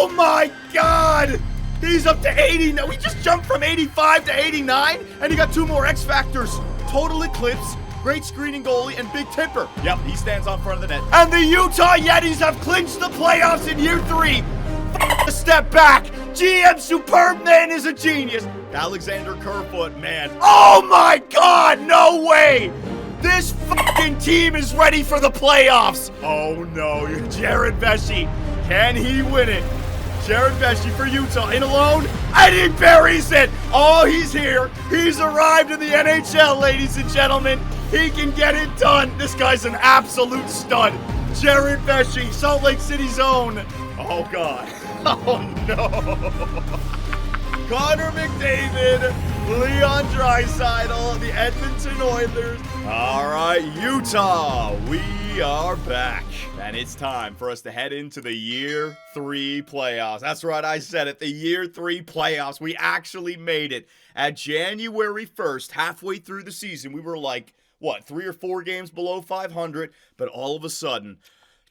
Oh my God! He's up to 80 now. We just jumped from 85 to 89, and he got 2 more X Factors. Total Eclipse, great screening goalie, and big tipper. Yep, he stands on front of the net. And the Utah Yetis have clinched the playoffs in year 3. A step back. GM Superb Man is a genius. Alexander Kerfoot, man. Oh my God, no way! This fucking team is ready for the playoffs. Oh no, Jared Vesey. Can he win it? Jared Vesey for Utah in alone, and he buries it. Oh, he's here. He's arrived in the NHL, ladies and gentlemen. He can get it done. This guy's an absolute stud. Jared Vesey, Salt Lake City's own. Oh, God. Oh, no. Connor McDavid, Leon Draisaitl, the Edmonton Oilers. All right, Utah, we are back. And it's time for us to head into the year 3 playoffs. That's right, I said it, the year 3 playoffs. We actually made it. At January 1st, halfway through the season, we were like, 3 or 4 games below 500, but all of a sudden,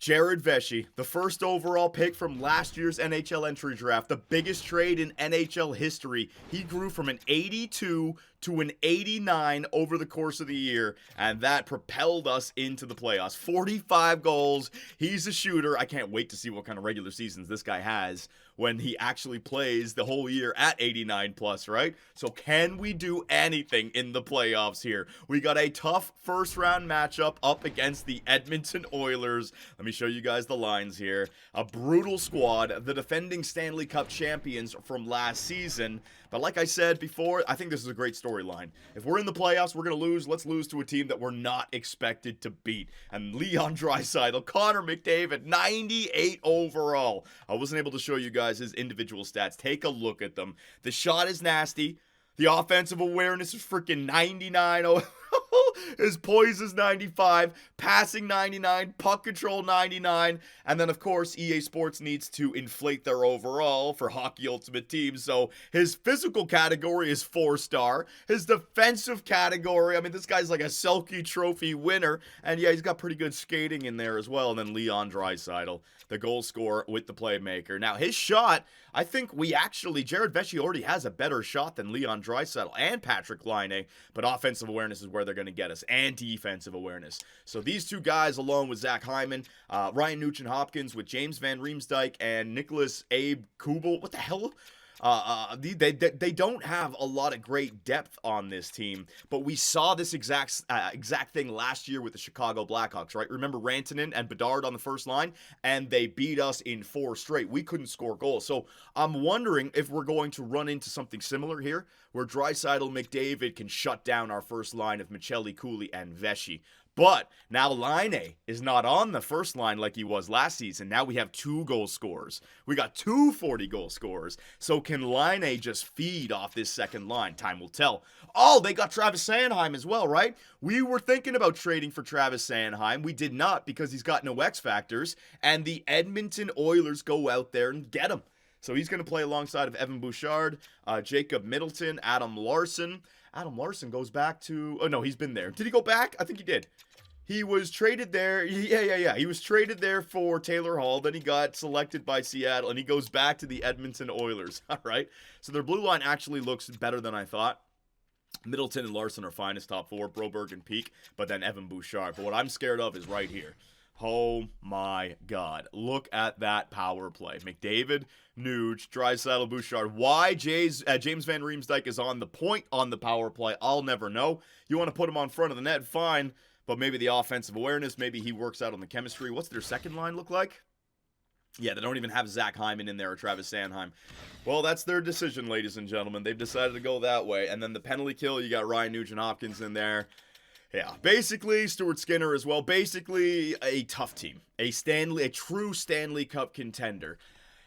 Jared Vesey, the first overall pick from last year's NHL entry draft, the biggest trade in NHL history. He grew from an 82 to an 89 over the course of the year, and that propelled us into the playoffs. 45 goals. He's a shooter. I can't wait to see what kind of regular seasons this guy has when he actually plays the whole year at 89 plus, right? So can we do anything in the playoffs here? We got a tough first round matchup up against the Edmonton Oilers. Let me show you guys the lines here. A brutal squad, the defending Stanley Cup champions from last season. But like I said before, I think this is a great storyline. If we're in the playoffs, we're going to lose. Let's lose to a team that we're not expected to beat. And Leon Draisaitl, Connor McDavid, 98 overall. I wasn't able to show you guys his individual stats. Take a look at them. The shot is nasty. The offensive awareness is freaking 99. His poise is 95, passing 99, puck control 99, and then of course EA Sports needs to inflate their overall for Hockey Ultimate Team, so his physical category is 4-star, his defensive category, I mean this guy's like a Selke Trophy winner, and yeah, he's got pretty good skating in there as well, and then Leon Draisaitl, the goal scorer with the playmaker. Now his shot, I think Jared Vesey already has a better shot than Leon Draisaitl and Patrick Laine, but offensive awareness is where they're going to get us, and defensive awareness. So these two guys, along with Zach Hyman, Ryan Nugent-Hopkins with James Van Riemsdyk and Nicholas Abe Kubel. What the hell? They don't have a lot of great depth on this team, but we saw this exact thing last year with the Chicago Blackhawks, right? Remember Rantanen and Bedard on the first line, and they beat us in 4 straight. We couldn't score goals. So I'm wondering if we're going to run into something similar here, where Draisaitl, McDavid can shut down our first line of Michelli, Cooley, and Vesey. But now Laine is not on the first line like he was last season. Now we have 2 goal scorers. We got 2 40-goal scorers. So can Laine just feed off this second line? Time will tell. Oh, they got Travis Sanheim as well, right? We were thinking about trading for Travis Sanheim. We did not because he's got no X factors. And the Edmonton Oilers go out there and get him. So he's going to play alongside of Evan Bouchard, Jacob Middleton, Adam Larson. Adam Larson goes back to... Oh, no, he's been there. Did he go back? I think he did. He was traded there. Yeah. He was traded there for Taylor Hall. Then he got selected by Seattle, and he goes back to the Edmonton Oilers. All right? So their blue line actually looks better than I thought. Middleton and Larson are fine as top 4, Broberg and Peak, but then Evan Bouchard. But what I'm scared of is right here. Oh my God. Look at that power play. McDavid, Nuge, Draisaitl, Bouchard. Why James Van Riemsdyk is on the point on the power play, I'll never know. You want to put him on front of the net, fine. But maybe the offensive awareness, maybe he works out on the chemistry. What's their second line look like? Yeah, they don't even have Zach Hyman in there or Travis Sanheim. Well, that's their decision, ladies and gentlemen. They've decided to go that way. And then the penalty kill, you got Ryan Nugent-Hopkins in there. Yeah, basically, Stuart Skinner as well. Basically, a tough team. A true Stanley Cup contender.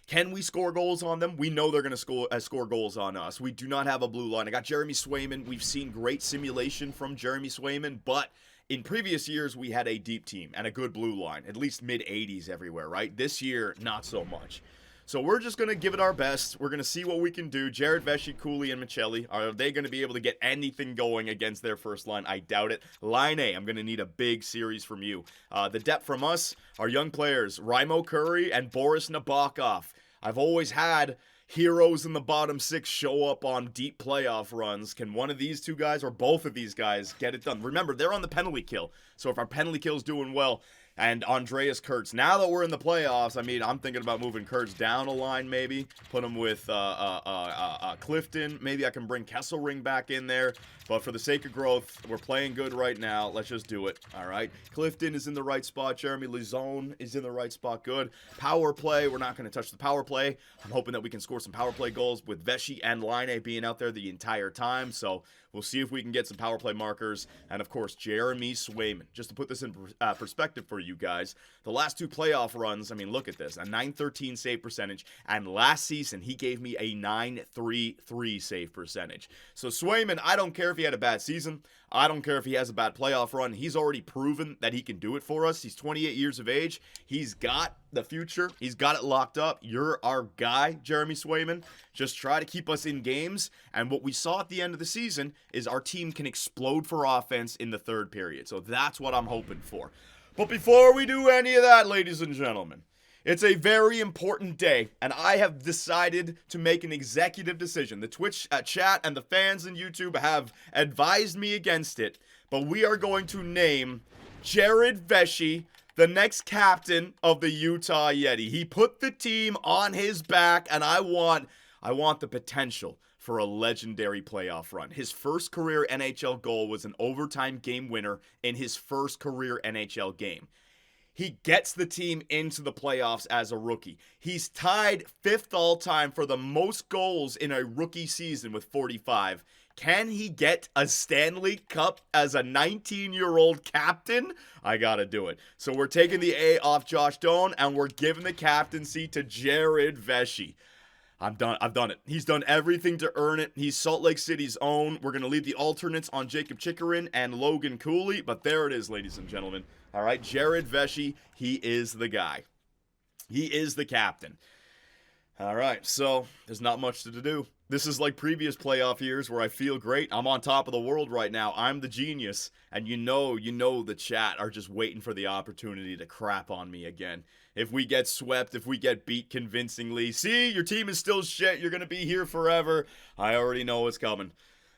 Can we score goals on them? We know they're going to score goals on us. We do not have a blue line. I got Jeremy Swayman. We've seen great simulation from Jeremy Swayman, but in previous years, we had a deep team and a good blue line, at least mid-80s everywhere, right? This year, not so much. So we're just going to give it our best. We're going to see what we can do. Jared Vesey, Cooley, and Michelli, are they going to be able to get anything going against their first line? I doubt it. Line A, I'm going to need a big series from you. The depth from us, our young players, Raimo Curry and Boris Nabokov. I've always had heroes in the bottom 6 show up on deep playoff runs. Can one of these two guys or both of these guys get it done? Remember, they're on the penalty kill. So if our penalty kill's doing well, and Andreas Kurtz, now that we're in the playoffs, I mean, I'm thinking about moving Kurtz down a line maybe. Put him with Clifton. Maybe I can bring Kesselring back in there. But for the sake of growth, we're playing good right now. Let's just do it, all right? Clifton is in the right spot. Jeremy Lizone is in the right spot. Good. Power play. We're not going to touch the power play. I'm hoping that we can score some power play goals with Vesey and Line being out there the entire time. So we'll see if we can get some power play markers. And, of course, Jeremy Swayman. Just to put this in perspective for you guys, the last 2 playoff runs, I mean, look at this. A .913 save percentage. And last season, he gave me a .933 save percentage. So Swayman, I don't care if he had a bad season. I don't care if he has a bad playoff run. He's already proven that he can do it for us. He's 28 years of age. He's got the future. He's got it locked up. You're our guy, Jeremy Swayman. Just try to keep us in games. And what we saw at the end of the season is our team can explode for offense in the 3rd period. So that's what I'm hoping for. But before we do any of that, ladies and gentlemen, it's a very important day, and I have decided to make an executive decision. The Twitch chat and the fans in YouTube have advised me against it, but we are going to name Jared Vesey the next captain of the Utah Yeti. He put the team on his back, and I want the potential for a legendary playoff run. His first career NHL goal was an overtime game winner in his first career NHL game. He gets the team into the playoffs as a rookie. He's tied 5th all-time for the most goals in a rookie season with 45. Can he get a Stanley Cup as a 19-year-old captain? I gotta do it. So we're taking the A off Josh Doan, and we're giving the captaincy to Jared Vesey. I've done it. He's done everything to earn it. He's Salt Lake City's own. We're going to leave the alternates on Jacob Chikrin and Logan Cooley, but there it is, ladies and gentlemen. All right, Jared Vesey, he is the guy. He is the captain. All right, so there's not much to do. This is like previous playoff years where I feel great. I'm on top of the world right now. I'm the genius, and you know the chat are just waiting for the opportunity to crap on me again. If we get swept, if we get beat convincingly, see, your team is still shit. You're going to be here forever. I already know what's coming.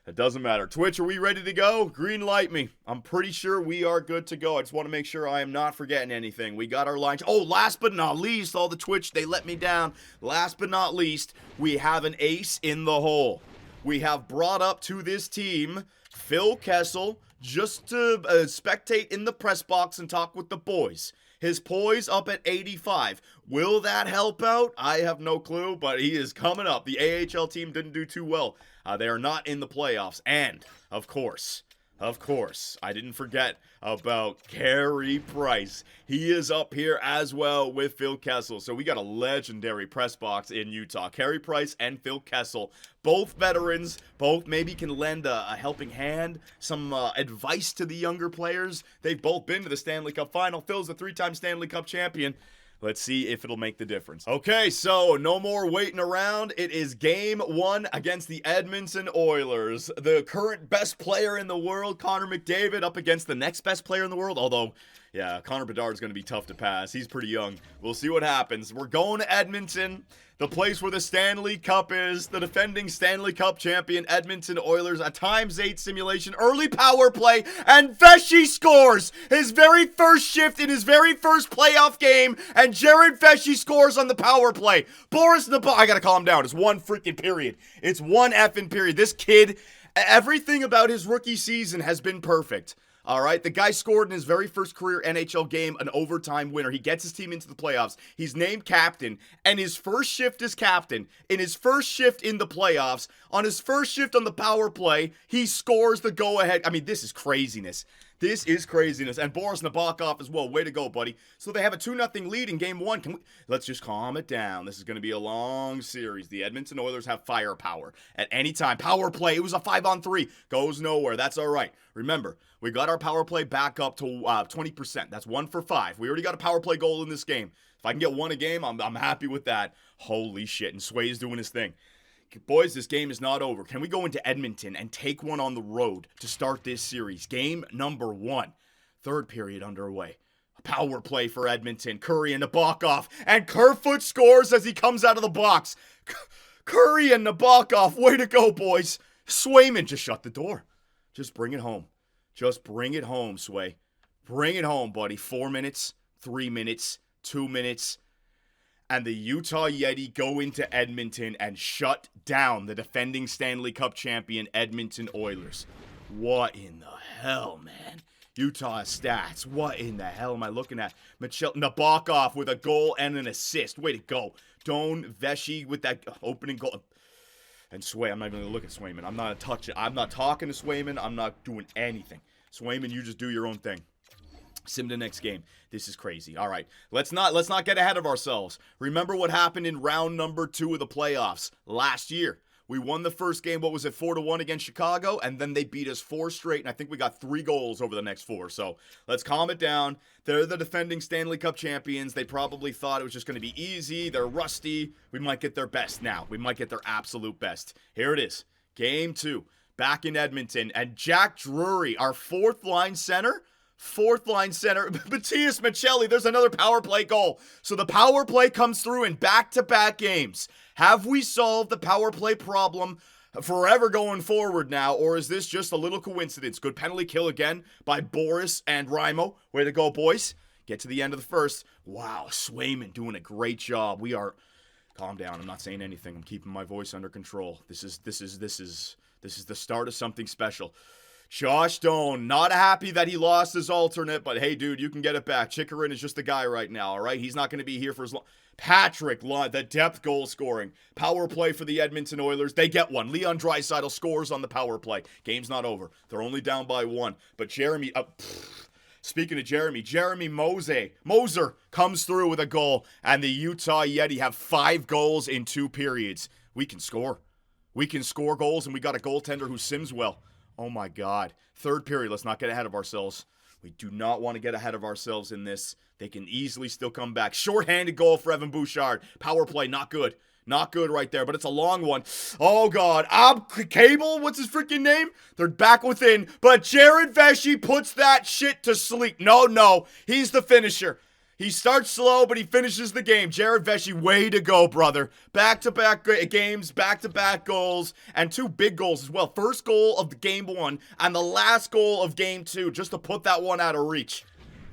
It doesn't matter. Twitch, are we ready to go? Green light me. I'm pretty sure we are good to go. I just want to make sure I am not forgetting anything. We got our lines. Oh, last but not least, all the Twitch, they let me down. Last but not least, we have an ace in the hole. We have brought up to this team Phil Kessel just to spectate in the press box and talk with the boys. His poise up at 85. Will that help out? I have no clue, but he is coming up. The AHL team didn't do too well. They are not in the playoffs. And, of course, I didn't forget about Carey Price. He is up here as well with Phil Kessel. So we got a legendary press box in Utah. Carey Price and Phil Kessel, both veterans, both maybe can lend a helping hand, some advice to the younger players. They've both been to the Stanley Cup final. Phil's a 3-time Stanley Cup champion. Let's see if it'll make the difference. Okay, so no more waiting around. It is game 1 against the Edmonton Oilers. The current best player in the world, Connor McDavid, up against the next best player in the world. Although, yeah, Connor Bedard's going to be tough to pass. He's pretty young. We'll see what happens. We're going to Edmonton, the place where the Stanley Cup is. The defending Stanley Cup champion, Edmonton Oilers. A ×8 simulation, early power play, and Vesey scores his very first shift in his very first playoff game, and Jared Vesey scores on the power play. Boris Nabokov, I gotta calm down. It's one freaking period. It's one effing period. This kid, everything about his rookie season has been perfect. All right, the guy scored in his very first career NHL game, an overtime winner. He gets his team into the playoffs. He's named captain, and his first shift as captain, in his first shift in the playoffs, on his first shift on the power play, he scores the go-ahead. I mean, this is craziness. This is craziness. And Boris Nabokov as well. Way to go, buddy. So they have a 2-0 lead in game 1. Let's just calm it down. This is going to be a long series. The Edmonton Oilers have firepower at any time. Power play. It was a 5-on-3. Goes nowhere. That's all right. Remember, we got our power play back up to 20%. That's 1 for 5. We already got a power play goal in this game. If I can get 1 a game, I'm happy with that. Holy shit. And Sway's doing his thing. Boys, this game is not over. Can we go into Edmonton and take one on the road to start this series? Game number 1. 3rd period underway. Power play for Edmonton. Curry and Nabokov. And Kerfoot scores as he comes out of the box. Curry and Nabokov. Way to go, boys. Swayman, just shut the door. Just bring it home. Just bring it home, Sway. Bring it home, buddy. 4 minutes, 3 minutes, 2 minutes. And the Utah Yeti go into Edmonton and shut down the defending Stanley Cup champion Edmonton Oilers. What in the hell, man? Utah stats. What in the hell am I looking at? Nabokov with a goal and an assist. Way to go. Doan Vesey with that opening goal. And Sway, I'm not even going to look at Swayman. I'm not talking to Swayman. I'm not doing anything. Swayman, you just do your own thing. Sim to next game. This is crazy. All right, let's not get ahead of ourselves. Remember what happened in round number 2 of the playoffs last year. We won the first game, what was it, 4-1 against Chicago, and then they beat us 4 straight, and I think we got 3 goals over the next 4. So let's calm it down. They're the defending Stanley Cup champions. They probably thought it was just going to be easy. They're rusty. We might get their best now. We might get their absolute best. Here it is. Game 2. Back in Edmonton, and Jack Drury, our fourth-line center, Matthias Michelli, there's another power play goal. So the power play comes through in back-to-back games. Have we solved the power play problem forever going forward now, or is this just a little coincidence? Good penalty kill again by Boris and Raimo. Way to go, boys. Get to the end of the first. Wow, Swayman doing a great job. Calm down. I'm not saying anything. I'm keeping my voice under control. This is the start of something special. Josh Doan, not happy that he lost his alternate, but hey, dude, you can get it back. Chikrin is just the guy right now, all right? He's not going to be here for as long. Patrick, the depth goal scoring. Power play for the Edmonton Oilers. They get one. Leon Draisaitl scores on the power play. Game's not over. They're only down by 1. But speaking of Jeremy Moser comes through with a goal, and the Utah Yeti have 5 goals in 2 periods. We can score. We can score goals, and we got a goaltender who sims well. Oh my God. 3rd period, let's not get ahead of ourselves. We do not want to get ahead of ourselves in this. They can easily still come back. Short-handed goal for Evan Bouchard. Power play, not good. Not good right there, but it's a long one. Oh God. Cable, what's his freaking name? They're back within, but Jared Vesey puts that shit to sleep. No, he's the finisher. He starts slow, but he finishes the game. Jared Vesey, way to go, brother. Back-to-back games, back-to-back goals, and 2 big goals as well. First goal of the game 1 and the last goal of game 2, just to put that one out of reach.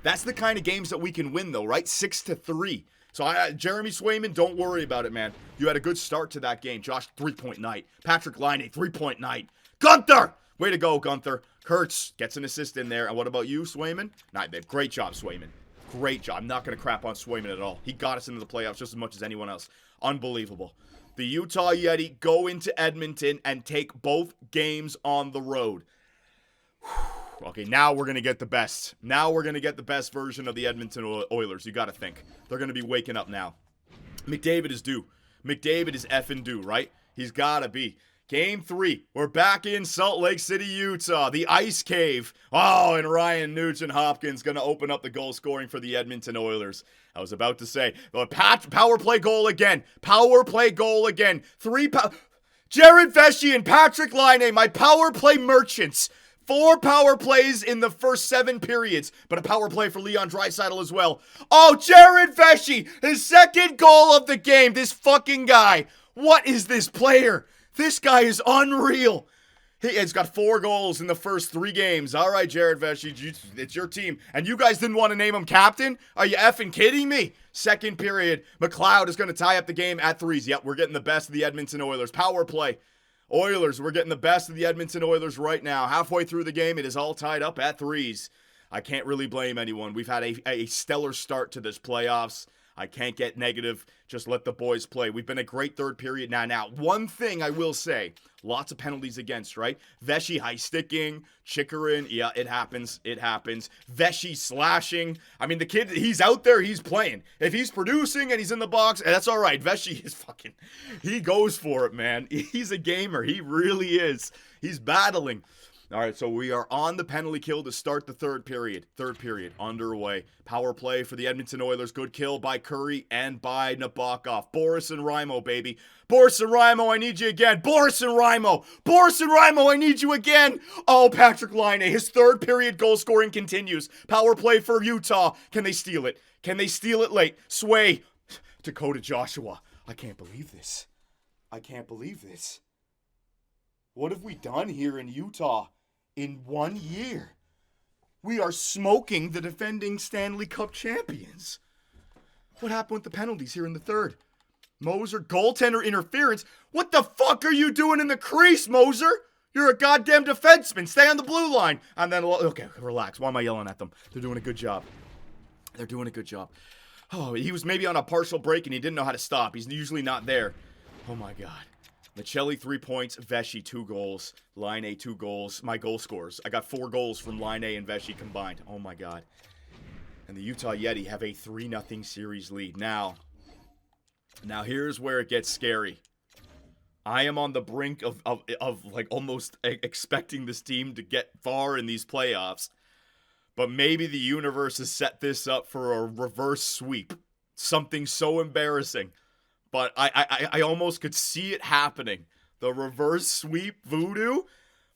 That's the kind of games that we can win, though, right? 6-3. So, Jeremy Swayman, don't worry about it, man. You had a good start to that game. Josh, 3-point night. Patrick Laine, 3-point night. Gunther! Way to go, Gunther. Kurtz gets an assist in there. And what about you, Swayman? Great job, Swayman. Great job. I'm not going to crap on Swayman at all. He got us into the playoffs just as much as anyone else. Unbelievable. The Utah Yeti go into Edmonton and take both games on the road. Okay, now we're going to get the best. Now we're going to get the best version of the Edmonton Oilers. You got to think. They're going to be waking up now. McDavid is due. McDavid is effing due, right? He's got to be. Game 3, we're back in Salt Lake City, Utah, the Ice Cave. Oh, and Ryan Nugent-Hopkins going to open up the goal scoring for the Edmonton Oilers. I was about to say, power play goal again. Power play goal again. Jared Vesey and Patrick Laine, my power play merchants. 4 power plays in the first 7 periods, but a power play for Leon Draisaitl as well. Oh, Jared Vesey, his 2nd goal of the game. This fucking guy. What is this player? This guy is unreal. He's got 4 goals in the first 3 games. All right, Jared Vesey, it's your team. And you guys didn't want to name him captain? Are you effing kidding me? 2nd period, McLeod is going to tie up the game at 3s. Yep, we're getting the best of the Edmonton Oilers. Power play. Oilers, we're getting the best of the Edmonton Oilers right now. Halfway through the game, it is all tied up at 3s. I can't really blame anyone. We've had a stellar start to this playoffs. I can't get negative. Just let the boys play. We've been a great 3rd period now. One thing I will say, lots of penalties against, right? Vesey high sticking, Chikrin, yeah, it happens. Vesey slashing. I mean, the kid, he's out there, he's playing. If he's producing and he's in the box, that's all right. Vesey is he goes for it, man. He's a gamer. He really is. He's battling. All right, so we are on the penalty kill to start the third period. Third period underway. Power play for the Edmonton Oilers. Good kill by Curry and by Nabokov. Boris and Raimo, baby. Boris and Raimo, I need you again. Boris and Raimo. Boris and Raimo, I need you again. Oh, Patrick Laine. His third period goal scoring continues. Power play for Utah. Can they steal it? Can they steal it late? Sway. Dakota Joshua. I can't believe this. I can't believe this. What have we done here in Utah? In 1 year, we are smoking the defending Stanley Cup champions. What happened with the penalties here in the third? Moser, goaltender interference. What the fuck are you doing in the crease, Moser? You're a goddamn defenseman. Stay on the blue line. And then, okay, relax. Why am I yelling at them? They're doing a good job. They're doing a good job. Oh, he was maybe on a partial break and he didn't know how to stop. He's usually not there. Oh my God. Michelli, 3 points. Vesey, 2 goals. Laine, 2 goals. My goal scorers. I got 4 goals from Laine and Vesey combined. Oh, my God. And the Utah Yeti have a 3-0 series lead. Now here's where it gets scary. I am on the brink of like almost expecting this team to get far in these playoffs. But maybe the universe has set this up for a reverse sweep. Something so embarrassing. But I almost could see it happening. The reverse sweep voodoo.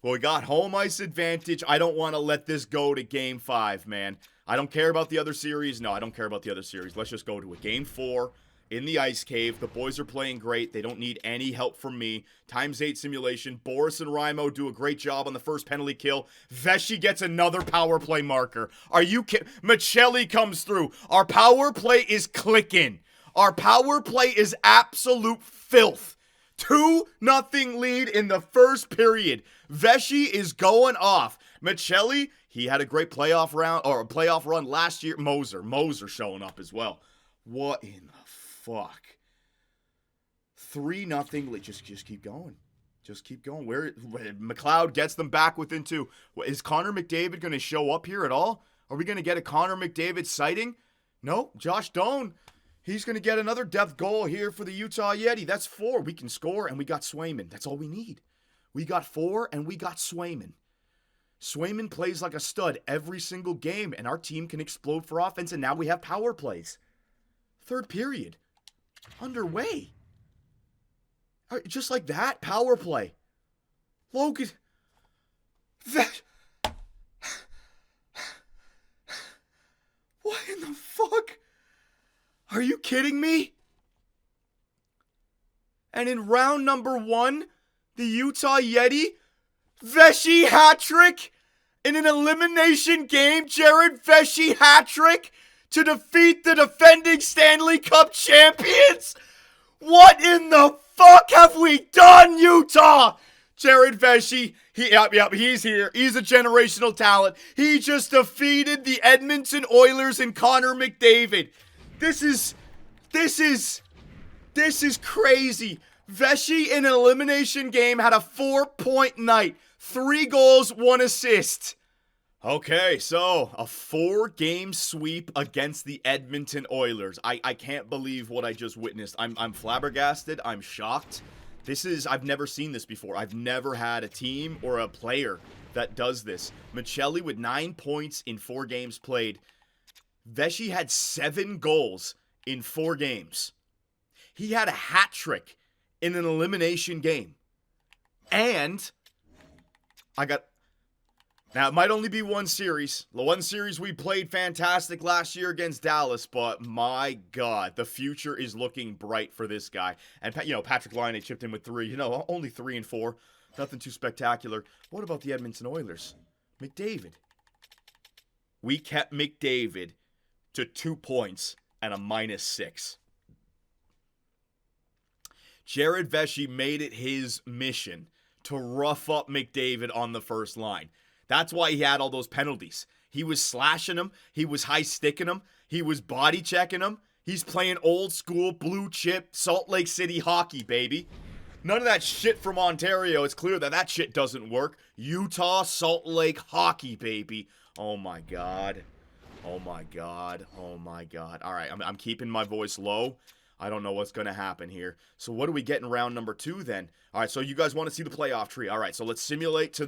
Well, we got home ice advantage. I don't want to let this go to Game 5, man. I don't care about the other series. No, I don't care about the other series. Let's just go to a Game 4 in the ice cave. The boys are playing great. They don't need any help from me. ×8 simulation. Boris and Raimo do a great job on the first penalty kill. Vesey gets another power play marker. Are you kidding? Michelli comes through. Our power play is clicking. Our power play is absolute filth. 2-0 lead in the first period. Vesey is going off. Michelli, he had a great playoff run last year. Moser showing up as well. What in the fuck? 3-0 lead. Just keep going. Just keep going. Where McLeod gets them back within 2. Is Connor McDavid going to show up here at all? Are we going to get a Connor McDavid sighting? No. Josh Doan. He's going to get another depth goal here for the Utah Yeti. That's 4. We can score, and we got Swayman. That's all we need. We got 4, and we got Swayman. Swayman plays like a stud every single game, and our team can explode for offense, and now we have power plays. Third period. Underway. Just like that, power play. Logan. What in the fuck? Are you kidding me? And in round number 1, the Utah Yeti, Vesey hat-trick in an elimination game. Jared Vesey hat-trick to defeat the defending Stanley Cup champions. What in the fuck have we done, Utah? Jared Vesey, he's here. He's a generational talent. He just defeated the Edmonton Oilers and Connor McDavid. This is crazy. Vesey in an elimination game had a 4-point night. 3 goals, 1 assist. Okay, so a 4-game sweep against the Edmonton Oilers. I can't believe what I just witnessed. I'm flabbergasted. I'm shocked. I've never seen this before. I've never had a team or a player that does this. Michelli with 9 points in 4 games played. Vesey had 7 goals in 4 games. He had a hat trick in an elimination game. And now it might only be 1 series. The 1 series we played fantastic last year against Dallas, but my God, the future is looking bright for this guy. And Patrick Laine chipped in with 3. Only 3 and 4. Nothing too spectacular. What about the Edmonton Oilers? McDavid. We kept McDavid to 2 points and a -6. Jared Vesey made it his mission to rough up McDavid on the first line. That's why he had all those penalties. He was slashing him. He was high-sticking him. He was body-checking him. He's playing old-school, blue-chip, Salt Lake City hockey, baby. None of that shit from Ontario. It's clear that shit doesn't work. Utah, Salt Lake hockey, baby. Oh, my God. Oh, my God. Oh, my God. All right, I'm keeping my voice low. I don't know what's going to happen here. So what do we get in round number 2 then? All right, so you guys want to see the playoff tree. All right, so let's simulate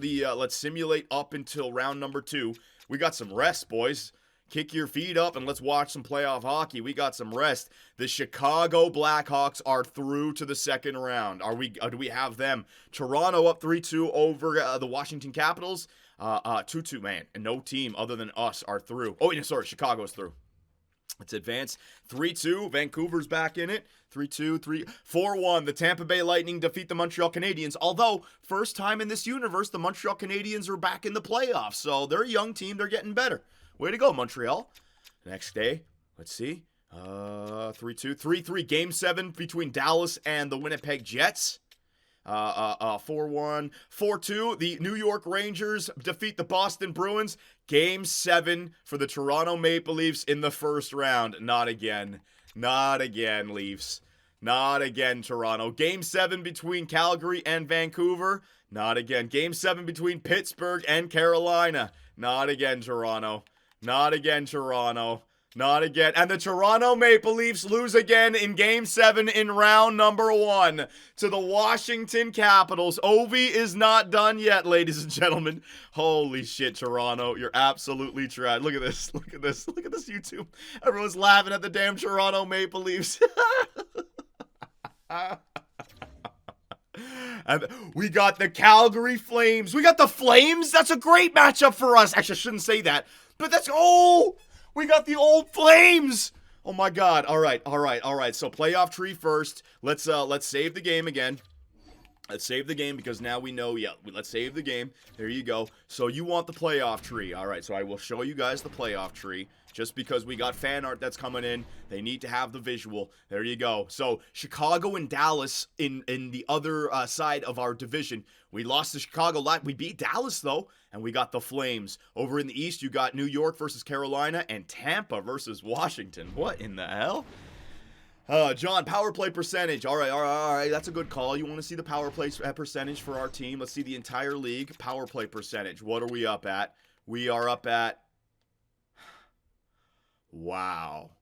up until round number 2. We got some rest, boys. Kick your feet up and let's watch some playoff hockey. We got some rest. The Chicago Blackhawks are through to the second round. Do we have them? Toronto up 3-2 over the Washington Capitals. 2-2, man. And no team other than us are through. Oh, yeah, sorry, Chicago's through. Let's advance. 3-2. Vancouver's back in it. 3-2, 4-1. The Tampa Bay Lightning defeat the Montreal Canadiens. Although, first time in this universe, the Montreal Canadiens are back in the playoffs. So they're a young team. They're getting better. Way to go, Montreal. Next day, let's see. 3-2, 3-3. Game 7 between Dallas and the Winnipeg Jets. 4-1, 4-2. The New York Rangers defeat the Boston Bruins. Game 7 for the Toronto Maple Leafs in the first round. Not again. Not again, Leafs. Not again, Toronto. Game 7 between Calgary and Vancouver. Not again. Game 7 between Pittsburgh and Carolina. Not again, Toronto. Not again, Toronto. Not again. And the Toronto Maple Leafs lose again in Game 7 in round number 1 to the Washington Capitals. Ovi is not done yet, ladies and gentlemen. Holy shit, Toronto. You're absolutely trash. Look at this. Look at this. Look at this YouTube. Everyone's laughing at the damn Toronto Maple Leafs. And we got the Calgary Flames. We got the Flames. That's a great matchup for us. Actually, I shouldn't say that. But that's, we got the old Flames. Oh my God. All right. So playoff tree first. Let's save the game again. Let's save the game because now we know, let's save the game. There you go. So you want the playoff tree. All right, so I will show you guys the playoff tree. Just because we got fan art that's coming in, they need to have the visual. There you go. So Chicago and Dallas in the other side of our division. We lost to Chicago. We beat Dallas, though, and we got the Flames. Over in the East, you got New York versus Carolina and Tampa versus Washington. What in the hell? John, power play percentage. All right. That's a good call. You want to see the power play percentage for our team? Let's see the entire league. Power play percentage. What are we up at? We are up at... Wow.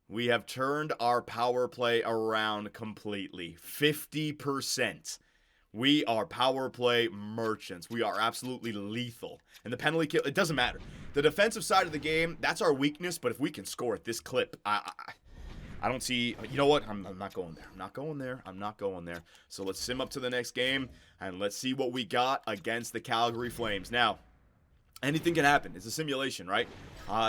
We have turned our power play around completely. 50%. We are power play merchants. We are absolutely lethal. And the penalty kill, it doesn't matter. The defensive side of the game, that's our weakness, but if we can score at this clip, I don't see, you know what? I'm not going there. I'm not going there. So let's sim up to the next game, and let's see what we got against the Calgary Flames. Now, anything can happen. It's a simulation, right?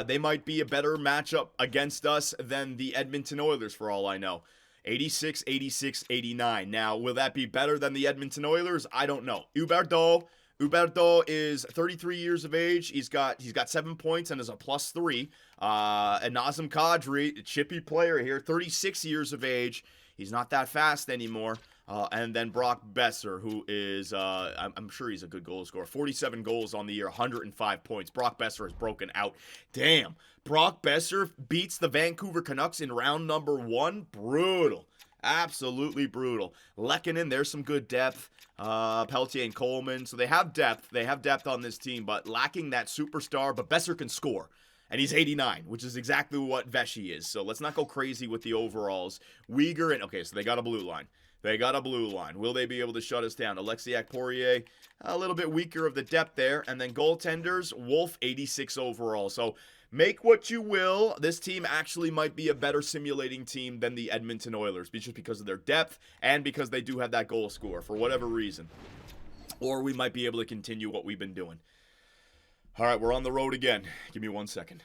They might be a better matchup against us than the Edmonton Oilers, for all I know. 86, 86, 89. Now, will that be better than the Edmonton Oilers? I don't know. Huberdeau is 33 years of age. He's got 7 points and is a +3. And Nazem Kadri, a chippy player here, 36 years of age. He's not that fast anymore. And then Brock Besser, who is, I'm sure he's a good goal scorer. 47 goals on the year, 105 points. Brock Besser has broken out. Damn. Brock Besser beats the Vancouver Canucks in round number 1. Brutal. Absolutely brutal. Lehkonen, there's some good depth. Pelletier and Coleman. So they have depth. They have depth on this team, but lacking that superstar. But Besser can score. And he's 89, which is exactly what Vesey is. So let's not go crazy with the overalls. Uyghur and... Okay, so they got a blue line. Will they be able to shut us down? Alexiak Poirier, a little bit weaker of the depth there. And then goaltenders, Wolf, 86 overall. So make what you will. This team actually might be a better simulating team than the Edmonton Oilers, just because of their depth and because they do have that goal scorer for whatever reason. Or we might be able to continue what we've been doing. All right, we're on the road again. Give me 1 second.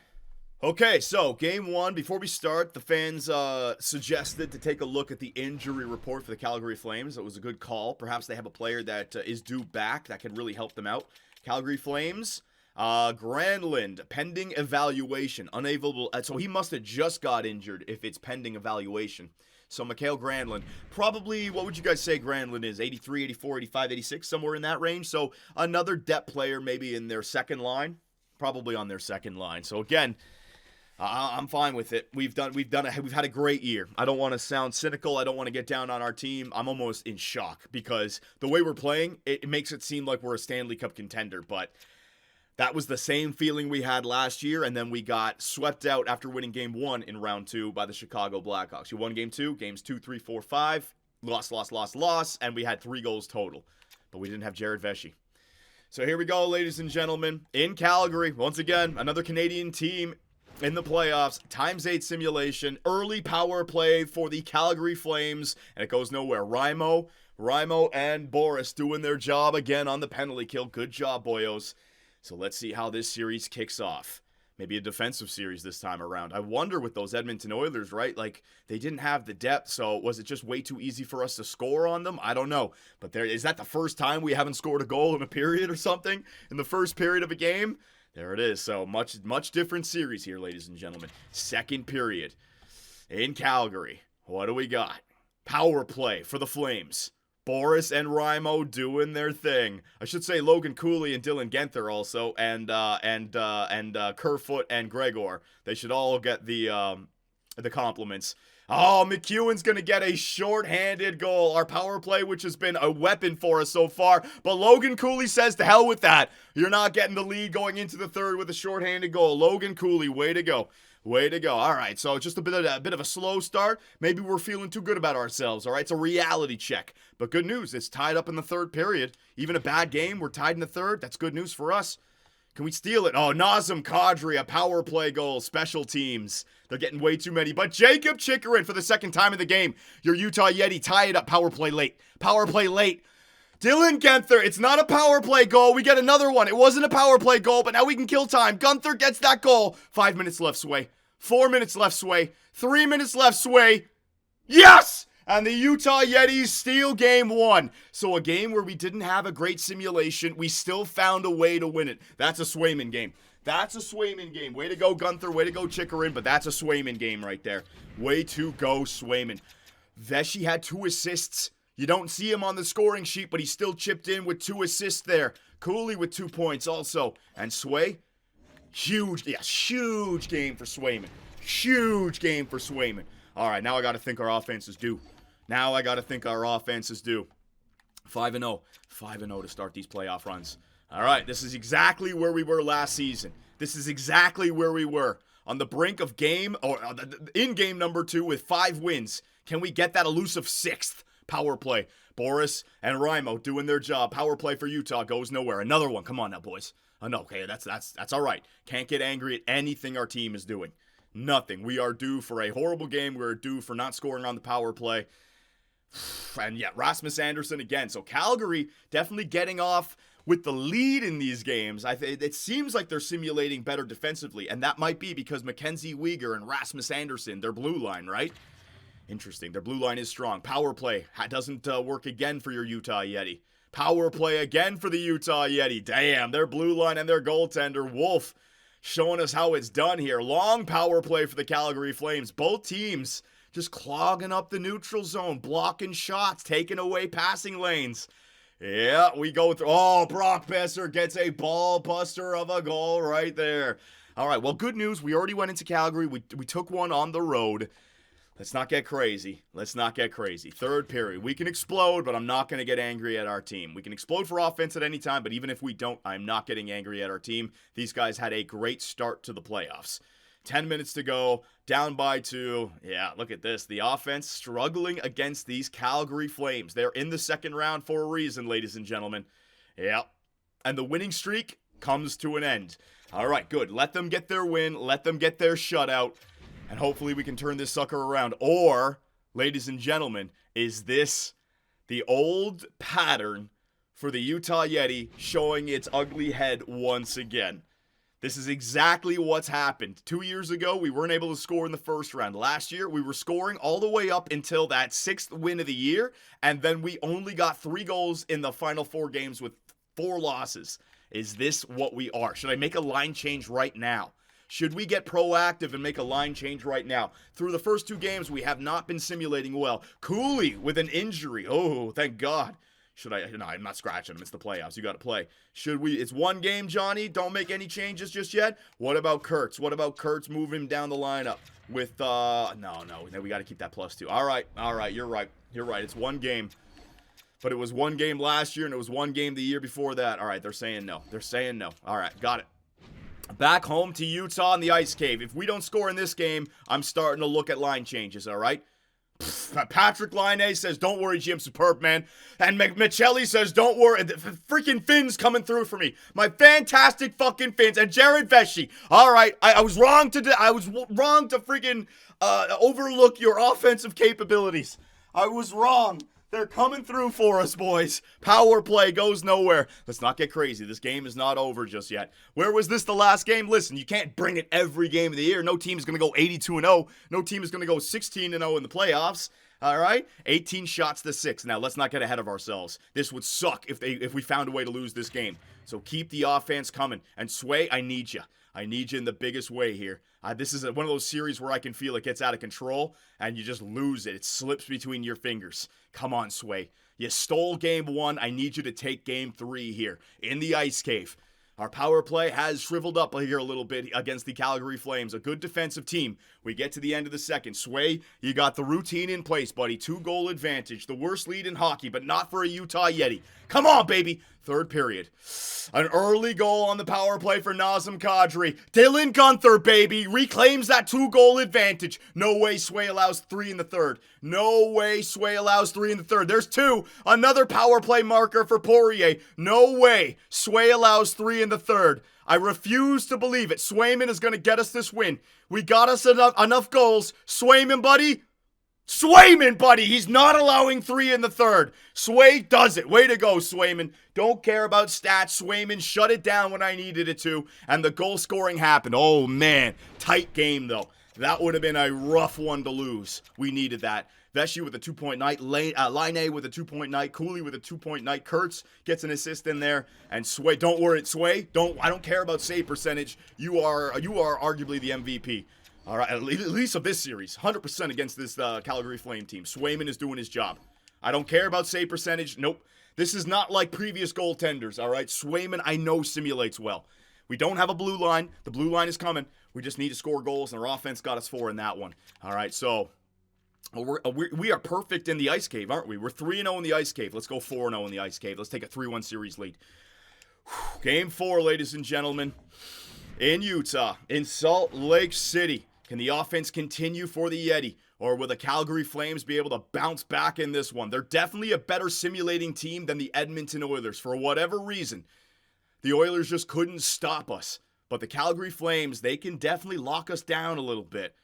Okay, so game 1. Before we start, the fans suggested to take a look at the injury report for the Calgary Flames. It was a good call. Perhaps they have a player that is due back that can really help them out. Calgary Flames, Granlund, pending evaluation, unable. So he must have just got injured if it's pending evaluation. So Mikael Granlund, probably, what would you guys say Granlund is? 83, 84, 85, 86, somewhere in that range. So another depth player maybe in their second line, probably on their second line. So again, I'm fine with it. We've had a great year. I don't want to sound cynical. I don't want to get down on our team. I'm almost in shock because the way we're playing, it makes it seem like we're a Stanley Cup contender, but That was the same feeling we had last year, and then we got swept out after winning game 1 in round 2 by the Chicago Blackhawks. You won game 2, games 2, 3, 4, 5, loss, and we had 3 goals total. But we didn't have Jared Vesey. So here we go, ladies and gentlemen, in Calgary. Once again, another Canadian team in the playoffs. ×8 simulation, early power play for the Calgary Flames, and it goes nowhere. Raimo and Boris doing their job again on the penalty kill. Good job, boyos. So let's see how this series kicks off. Maybe a defensive series this time around. I wonder with those Edmonton Oilers, right? Like, they didn't have the depth, so was it just way too easy for us to score on them? I don't know. But is that the first time we haven't scored a goal in a period or something? In the first period of a game? There it is. So much different series here, ladies and gentlemen. Second period in Calgary. What do we got? Power play for the Flames. Boris and Raimo doing their thing. I should say Logan Cooley and Dylan Genther also, and Kerfoot and Gregor. They should all get the compliments. Oh, McEwen's going to get a shorthanded goal. Our power play, which has been a weapon for us so far. But Logan Cooley says to hell with that. You're not getting the lead going into the third with a shorthanded goal. Logan Cooley, way to go. Way to go. All right, so just a bit of a slow start. Maybe we're feeling too good about ourselves, all right? It's a reality check. But good news, it's tied up in the third period. Even a bad game, we're tied in the third. That's good news for us. Can we steal it? Oh, Nazem Kadri, a power play goal. Special teams. They're getting way too many. But Jacob Chikrin for the second time in the game. Your Utah Yeti tie it up. Power play late. Power play late. Dylan Genther, it's not a power play goal. We get another one. It wasn't a power play goal, but now we can kill time. Gunther gets that goal. 5 minutes left, Sway. 4 minutes left, Sway. 3 minutes left, Sway. Yes! And the Utah Yetis steal game 1. So a game where we didn't have a great simulation, we still found a way to win it. That's a Swayman game. That's a Swayman game. Way to go, Gunther. Way to go, Chikrin. But that's a Swayman game right there. Way to go, Swayman. Vesey had 2 assists. You don't see him on the scoring sheet, but he still chipped in with 2 assists there. Cooley with 2 points also. And Sway, huge game for Swayman. Huge game for Swayman. All right, now I got to think our offense is due. 5-0. 5-0 to start these playoff runs. All right, this is exactly where we were last season. This is exactly where we were. On the brink of game, or in game number 2 with 5 wins. Can we get that elusive 6th power play? Boris and Raimo doing their job. Power play for Utah goes nowhere. Another one. Come on now, boys. Oh, no, okay, that's all right. Can't get angry at anything our team is doing. Nothing. We are due for a horrible game. We're due for not scoring on the power play. And yeah, Rasmus Andersson again. So Calgary definitely getting off with the lead in these games. It seems like they're simulating better defensively, and that might be because Mackenzie Weegar and Rasmus Andersson, their blue line, right? Interesting. Their blue line is strong. Power play doesn't work again for your Utah Yeti. Power play again for the Utah Yeti. Damn, their blue line and their goaltender, Wolf, showing us how it's done here. Long power play for the Calgary Flames. Both teams just clogging up the neutral zone, blocking shots, taking away passing lanes. Yeah, we go through. Oh, Brock Besser gets a ball buster of a goal right there. All right, well, good news. We already went into Calgary. We took one on the road. Let's not get crazy. Third period. We can explode, but I'm not going to get angry at our team. We can explode for offense at any time, but even if we don't, I'm not getting angry at our team. These guys had a great start to the playoffs. 10 minutes to go, down by 2. Yeah, look at this. The offense struggling against these Calgary Flames. They're in the second round for a reason, ladies and gentlemen. Yeah, and the winning streak comes to an end. All right, good. Let them get their win. Let them get their shutout. And hopefully we can turn this sucker around. Or, ladies and gentlemen, is this the old pattern for the Utah Yeti showing its ugly head once again? This is exactly what's happened. 2 years ago, we weren't able to score in the first round. Last year, we were scoring all the way up until that 6th win of the year, and then we only got 3 goals in the final 4 games with 4 losses. Is this what we are? Should I make a line change right now? Should we get proactive and make a line change right now? Through the first 2 games, we have not been simulating well. Cooley with an injury. Oh, thank God. Should I? No, I'm not scratching him. It's the playoffs. You got to play. Should we? It's one game, Johnny. Don't make any changes just yet. What about Kurtz? What about Kurtz moving down the lineup with, no, we got to keep that +2. All right. You're right. It's one game. But it was one game last year, and it was one game the year before that. All right, they're saying no. They're saying no. All right, got it. Back home to Utah in the Ice Cave. If we don't score in this game, I'm starting to look at line changes, all right? Patrick Laine says, don't worry, Jim, superb, man. And Michelli says, don't worry. The freaking Finns coming through for me. My fantastic fucking Finns. And Jared Vesey. All right, I was wrong to freaking overlook your offensive capabilities. I was wrong. They're coming through for us, boys. Power play goes nowhere. Let's not get crazy. This game is not over just yet. Where was this the last game? Listen, you can't bring it every game of the year. No team is going to go 82-0. No team is going to go 16-0 in the playoffs. All right? 18 shots to 6. Now, let's not get ahead of ourselves. This would suck if we found a way to lose this game. So keep the offense coming. And Sway, I need you. I need you in the biggest way here. This is one of those series where I can feel it gets out of control and you just lose it. It slips between your fingers. Come on, Sway. You stole game 1. I need you to take game 3 here in the Ice Cave. Our power play has shriveled up here a little bit against the Calgary Flames. A good defensive team. We get to the end of the second. Sway, you got the routine in place, buddy. 2-goal advantage. The worst lead in hockey, but not for a Utah Yeti. Come on, baby. Third period. An early goal on the power play for Nazem Kadri. Dylan Gunther, baby, reclaims that 2-goal advantage. No way Sway allows 3 in the third. No way Sway allows 3 in the third. There's 2. Another power play marker for Poirier. No way Sway allows 3 in the third. I refuse to believe it. Swayman is going to get us this win. We got us enough goals. Swayman, buddy. Swayman, buddy. He's not allowing 3 in the third. Sway does it. Way to go, Swayman. Don't care about stats. Swayman shut it down when I needed it to, and the goal scoring happened. Oh, man. Tight game, though. That would have been a rough one to lose. We needed that. Vesey with a 2-point night, Laine with a 2-point night, Cooley with a 2-point night, Kurtz gets an assist in there, and Sway, don't worry, Sway, I don't care about save percentage. You are arguably the MVP. All right, at least of this series, 100% against this Calgary Flame team. Swayman is doing his job. I don't care about save percentage. Nope. This is not like previous goaltenders, all right? Swayman, I know, simulates well. We don't have a blue line. The blue line is coming. We just need to score goals, and our offense got us 4 in that one. All right, so we are perfect in the Ice Cave, aren't we? We're 3-0 in the Ice Cave. Let's go 4-0 in the Ice Cave. Let's take a 3-1 series lead. Game 4, ladies and gentlemen, in Utah, in Salt Lake City. Can the offense continue for the Yeti? Or will the Calgary Flames be able to bounce back in this one? They're definitely a better simulating team than the Edmonton Oilers. For whatever reason, the Oilers just couldn't stop us. But the Calgary Flames, they can definitely lock us down a little bit.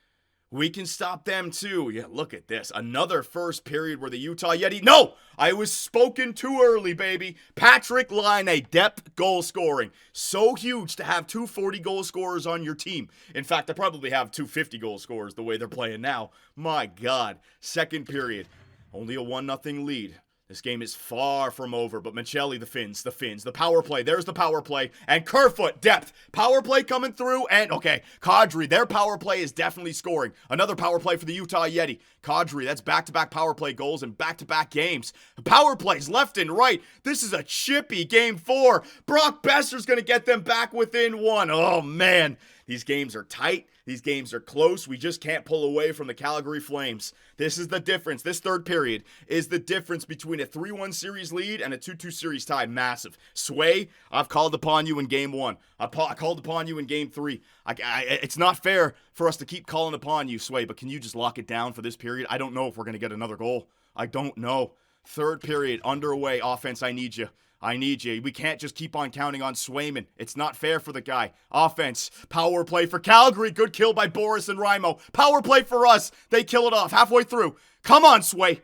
We can stop them too. Yeah, look at this. Another first period where the Utah Yeti... No! I was spoken too early, baby. Patrick Laine, depth goal scoring. So huge to have 2 40-goal scorers on your team. In fact, I probably have 2 50-goal scorers the way they're playing now. My God. Second period. Only a 1-0 lead. This game is far from over, but Michelli, the Finns, the power play. There's the power play. And Kerfoot, depth. Power play coming through. And, okay, Kadri, their power play is definitely scoring. Another power play for the Utah Yeti. Kadri, that's back-to-back power play goals and back-to-back games. Power plays left and right. This is a chippy game 4. Brock Besser's going to get them back within 1. Oh, man. These games are tight. These games are close. We just can't pull away from the Calgary Flames. This is the difference. This third period is the difference between a 3-1 series lead and a 2-2 series tie. Massive. Sway, I've called upon you in game 1. I called upon you in game 3. It's not fair for us to keep calling upon you, Sway, but can you just lock it down for this period? I don't know if we're going to get another goal. I don't know. Third period, underway. Offense, I need you. I need you. We can't just keep on counting on Swayman. It's not fair for the guy. Offense. Power play for Calgary. Good kill by Boris and Raimo. Power play for us. They kill it off halfway through. Come on, Sway.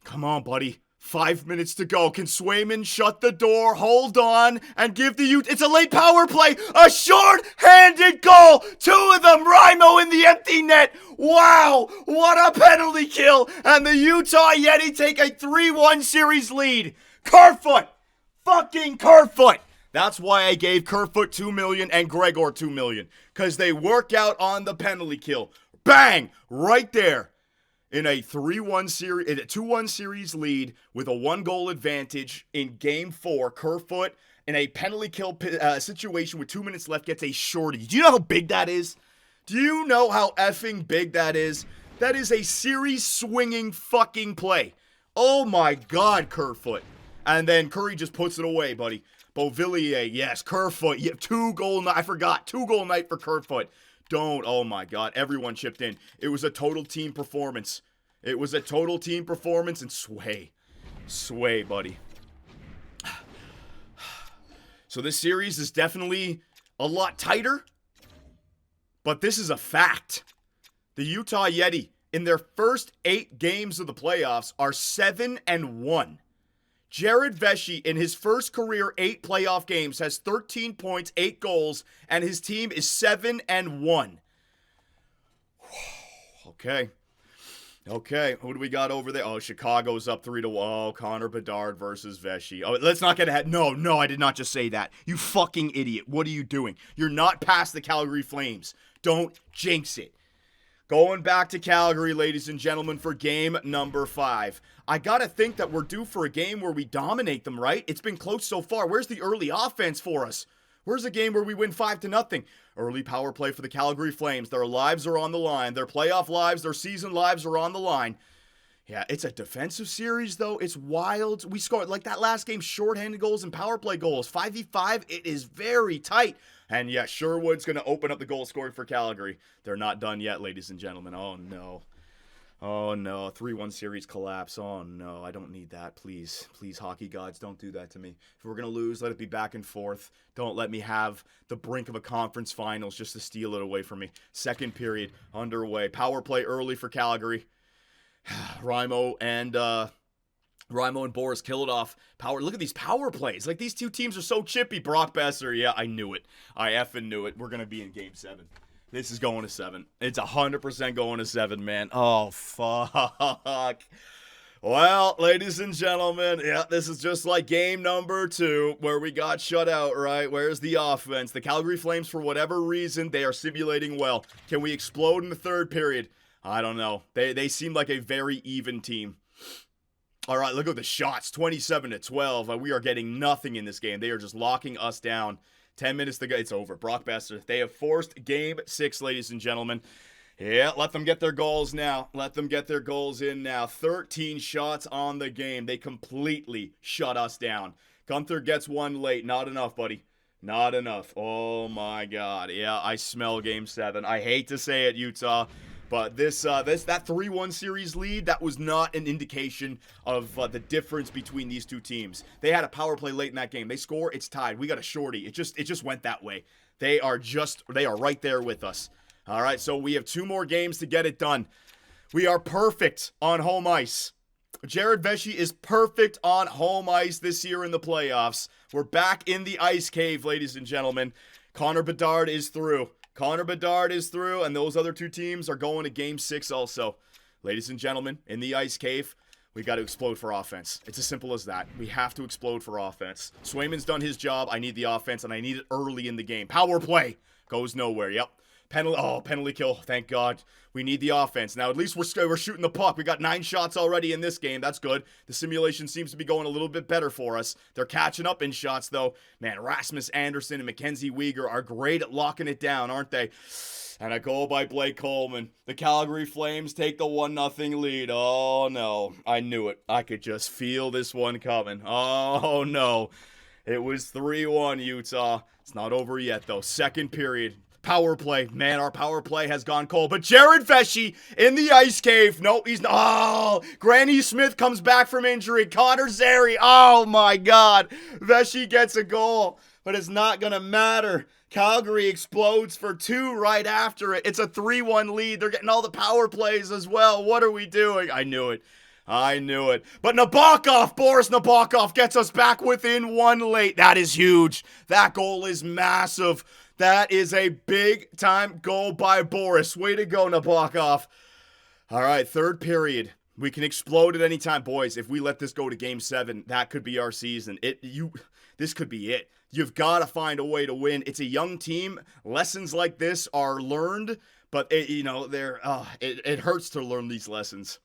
Come on, buddy. 5 minutes to go. Can Swayman shut the door, hold on, and give the It's a late power play. A short-handed goal. 2 of them. Raimo in the empty net. Wow. What a penalty kill. And the Utah Yeti take a 3-1 series lead. Kerfoot. Fucking Kerfoot. That's why I gave Kerfoot $2 million and Gregor $2 million. Because they work out on the penalty kill. Bang! Right there. In a 3-1 series, in a 2-1 series lead with a 1-goal advantage in game 4, Kerfoot in a penalty kill situation with 2 minutes left gets a shorty. Do you know how big that is? Do you know how effing big that is? That is a series swinging fucking play. Oh my God, Kerfoot. And then Curry just puts it away, buddy. Beauvillier, yes, Kerfoot. Yeah, 2-goal night. I forgot. 2-goal night for Kerfoot. Don't. Oh my God. Everyone chipped in. It was a total team performance. It was a total team performance. And sway, buddy. So this series is definitely a lot tighter. But this is a fact. The Utah Yeti, in their first 8 games of the playoffs, are 7-1. Jared Vesey, in his first career 8 playoff games, has 13 points, 8 goals, and his team is 7-1. Okay, who do we got over there? Oh, Chicago's up 3-1. Oh, Connor Bedard versus Vesey. Oh, let's not get ahead. No, I did not just say that. You fucking idiot. What are you doing? You're not past the Calgary Flames. Don't jinx it. Going back to Calgary, ladies and gentlemen, for game number 5. I gotta think that we're due for a game where we dominate them, right? It's been close so far. Where's the early offense for us? Where's a game where we win 5-0? Early power play for the Calgary Flames. Their lives are on the line. Their playoff lives, their season lives are on the line. Yeah, it's a defensive series, though. It's wild. We scored, like that last game, shorthanded goals and power play goals. 5v5, it is very tight. And yeah, Sherwood's going to open up the goal scoring for Calgary. They're not done yet, ladies and gentlemen. Oh, no. 3-1 series collapse. Oh, no. I don't need that. Please, hockey gods, don't do that to me. If we're going to lose, let it be back and forth. Don't let me have the brink of a conference finals just to steal it away from me. Second period underway. Power play early for Calgary. Raimo and Boris kill it off. Look at these power plays. Like, these two teams are so chippy. Brock Besser, yeah, I knew it. I effing knew it. We're going to be in game 7. This is going to 7. It's 100% going to 7, man. Oh, fuck. Well, ladies and gentlemen, yeah, this is just like game number 2 where we got shut out, right? Where's the offense? The Calgary Flames, for whatever reason, they are simulating well. Can we explode in the third period? I don't know. They seem like a very even team. All right, look at the shots. 27-12. We are getting nothing in this game. They are just locking us down. 10 minutes to go. It's over. Brock Besser. They have forced game 6, ladies and gentlemen. Yeah, let them get their goals now. Let them get their goals in now. 13 shots on the game. They completely shut us down. Gunther gets one late. Not enough, buddy. Not enough. Oh, my God. Yeah, I smell game 7. I hate to say it, Utah. But that 3-1 series lead, that was not an indication of the difference between these two teams. They had a power play late in that game. They score, it's tied. We got a shorty. It just went that way. They are right there with us. All right, so we have 2 more games to get it done. We are perfect on home ice. Jared Vesey is perfect on home ice this year in the playoffs. We're back in the ice cave, ladies and gentlemen. Connor Bedard is through. And those other 2 teams are going to game 6 also. Ladies and gentlemen, in the ice cave, we got to explode for offense. It's as simple as that. We have to explode for offense. Swayman's done his job. I need the offense, and I need it early in the game. Power play goes nowhere. Yep. Penalty kill. Thank God. We need the offense. Now, at least we're shooting the puck. We got 9 shots already in this game. That's good. The simulation seems to be going a little bit better for us. They're catching up in shots, though. Man, Rasmus Anderson and Mackenzie Weegar are great at locking it down, aren't they? And a goal by Blake Coleman. The Calgary Flames take the 1-0 lead. Oh, no. I knew it. I could just feel this one coming. Oh, no. It was 3-1, Utah. It's not over yet, though. Second period. Power play. Man, our power play has gone cold. But Jared Vesey in the ice cave. Nope, he's not. Oh, Granny Smith comes back from injury. Connor Zary. Oh, my God. Vesey gets a goal. But it's not going to matter. Calgary explodes for 2 right after it. It's a 3-1 lead. They're getting all the power plays as well. What are we doing? I knew it. But Boris Nabokov gets us back within 1 late. That is huge. That goal is massive. That is a big-time goal by Boris. Way to go, Nabokov. All right, third period. We can explode at any time. Boys, if we let this go to Game 7, that could be our season. This could be it. You've got to find a way to win. It's a young team. Lessons like this are learned, but it hurts to learn these lessons.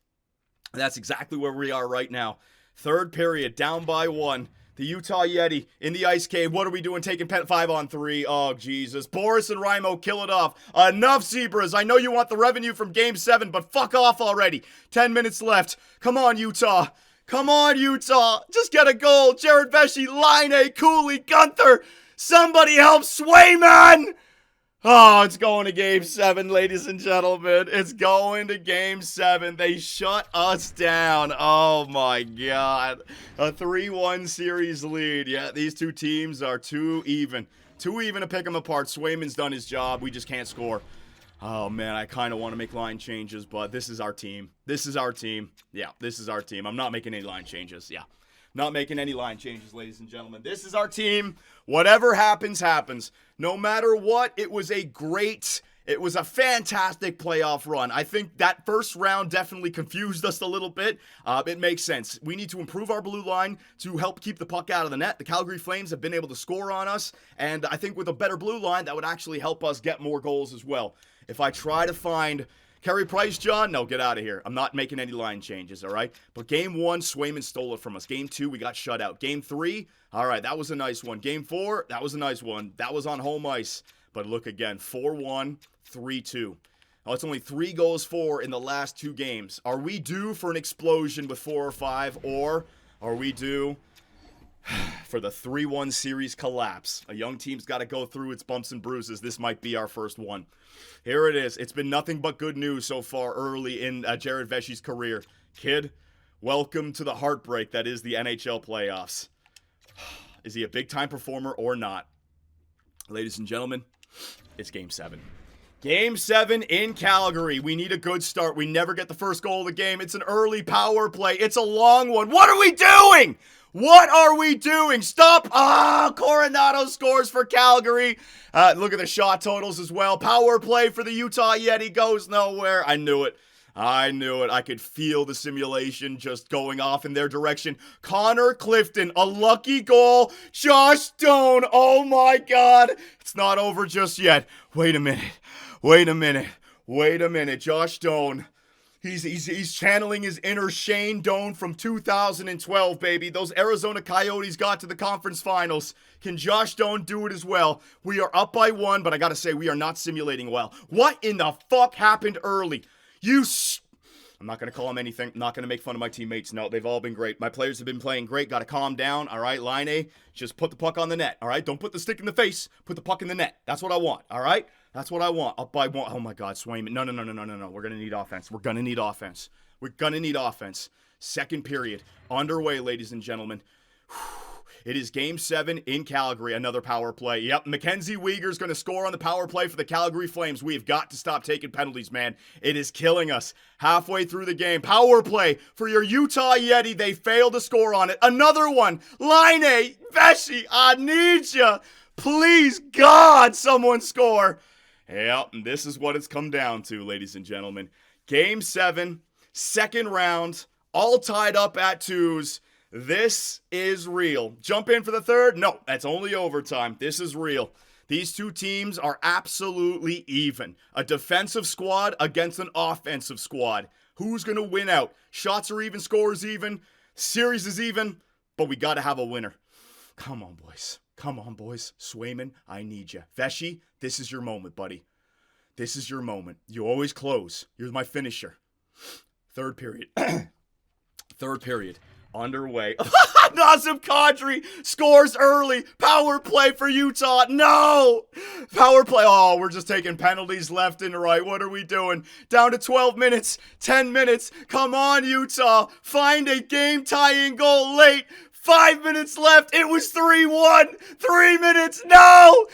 That's exactly where we are right now. Third period, down by 1. The Utah Yeti in the ice cave. What are we doing? Taking 5-on-3. Oh, Jesus. Boris and Raimo kill it off. Enough, Zebras. I know you want the revenue from Game 7, but fuck off already. 10 minutes left. Come on, Utah. Come on, Utah. Just get a goal. Jared Vesey, Laine, Cooley, Gunther. Somebody help Swayman. Oh, it's going to Game 7, ladies and gentlemen. It's going to Game 7. They shut us down. Oh, my God. A 3-1 series lead. Yeah, these two teams are too even. Too even to pick them apart. Swayman's done his job. We just can't score. Oh, man, I kind of want to make line changes, but this is our team. This is our team. Yeah, this is our team. I'm not making any line changes. Yeah. Not making any line changes, ladies and gentlemen. This is our team. Whatever happens, happens. No matter what, it was a fantastic playoff run. I think that first round definitely confused us a little bit. It makes sense. We need to improve our blue line to help keep the puck out of the net. The Calgary Flames have been able to score on us, and I think with a better blue line, that would actually help us get more goals as well. If I try to find Carey Price, John, no, get out of here. I'm not making any line changes, all right? But Game 1, Swayman stole it from us. Game 2, we got shut out. Game 3, all right, that was a nice one. Game 4, that was a nice one. That was on home ice. But look again, 4-1, 3-2. Oh, it's only 3 goals for in the last 2 games. Are we due for an explosion with 4 or 5, or are we due for the 3-1 series collapse? A young team's got to go through its bumps and bruises. This might be our first one. Here it is. It's been nothing but good news so far early in Jared Vesey's career. Kid, welcome to the heartbreak that is the NHL playoffs. Is he a big-time performer or not? Ladies and gentlemen, it's Game 7. Game 7 in Calgary. We need a good start. We never get the first goal of the game. It's an early power play. It's a long one. What are we doing? What are we doing? Stop. Coronado scores for Calgary. Look at the shot totals as well. Power play for the Utah Yeti goes nowhere. I knew it. I could feel the simulation just going off in their direction. Connor Clifton, a lucky goal. Josh Stone, oh my God. It's not over just yet. Wait a minute. Josh Stone. He's channeling his inner Shane Doan from 2012, baby. Those Arizona Coyotes got to the conference finals. Can Josh Doan do it as well? We are up by 1, but I gotta say, we are not simulating well. What in the fuck happened early? I'm not going to call him anything. I'm not going to make fun of my teammates. No, they've all been great. My players have been playing great. Got to calm down. All right, Laine, just put the puck on the net. All right, don't put the stick in the face. Put the puck in the net. That's what I want. All right, that's what I want. Up by 1. Oh my God, Swayman. No. We're going to need offense. Second period underway, ladies and gentlemen. It is Game 7 in Calgary. Another power play. Yep, Mackenzie Weegar's going to score on the power play for the Calgary Flames. We have got to stop taking penalties, man. It is killing us. Halfway through the game. Power play for your Utah Yeti. They failed to score on it. Another one. Laine, Vesey, I need you. Please, God, someone score. Yep, and this is what it's come down to, ladies and gentlemen. Game 7, second round, all tied up at 2s. This is real. Jump in for the third? No, that's only overtime. This is real. These two teams are absolutely even. A defensive squad against an offensive squad. Who's going to win out? Shots are even, scores even, series is even, but we got to have a winner. Come on, boys. Swayman, I need you. Vesey, this is your moment, buddy. This is your moment. You always close. You're my finisher. Third period. Underway. Nazem Kadri scores early. Power play for Utah. No! Power play. Oh, we're just taking penalties left and right. What are we doing? Down to 12 minutes. 10 minutes. Come on, Utah. Find a game-tying goal late. 5 minutes left. It was 3-1. 3 minutes. No!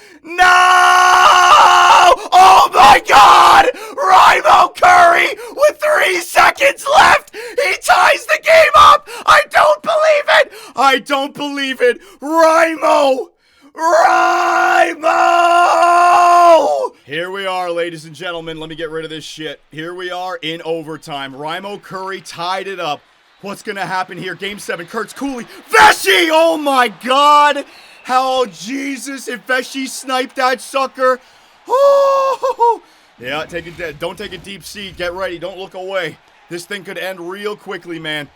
Oh my God! Raimo Curry with 3 seconds left. He ties the game up. I don't believe it. Raimo! Here we are, ladies and gentlemen. Let me get rid of this shit. Here we are in overtime. Raimo Curry tied it up. What's going to happen here? Game 7, Kurtz Cooley. Vesey! Oh my God! Jesus, if Vesey sniped that sucker. Oh! Yeah, don't take a deep seat. Get ready. Don't look away. This thing could end real quickly, man.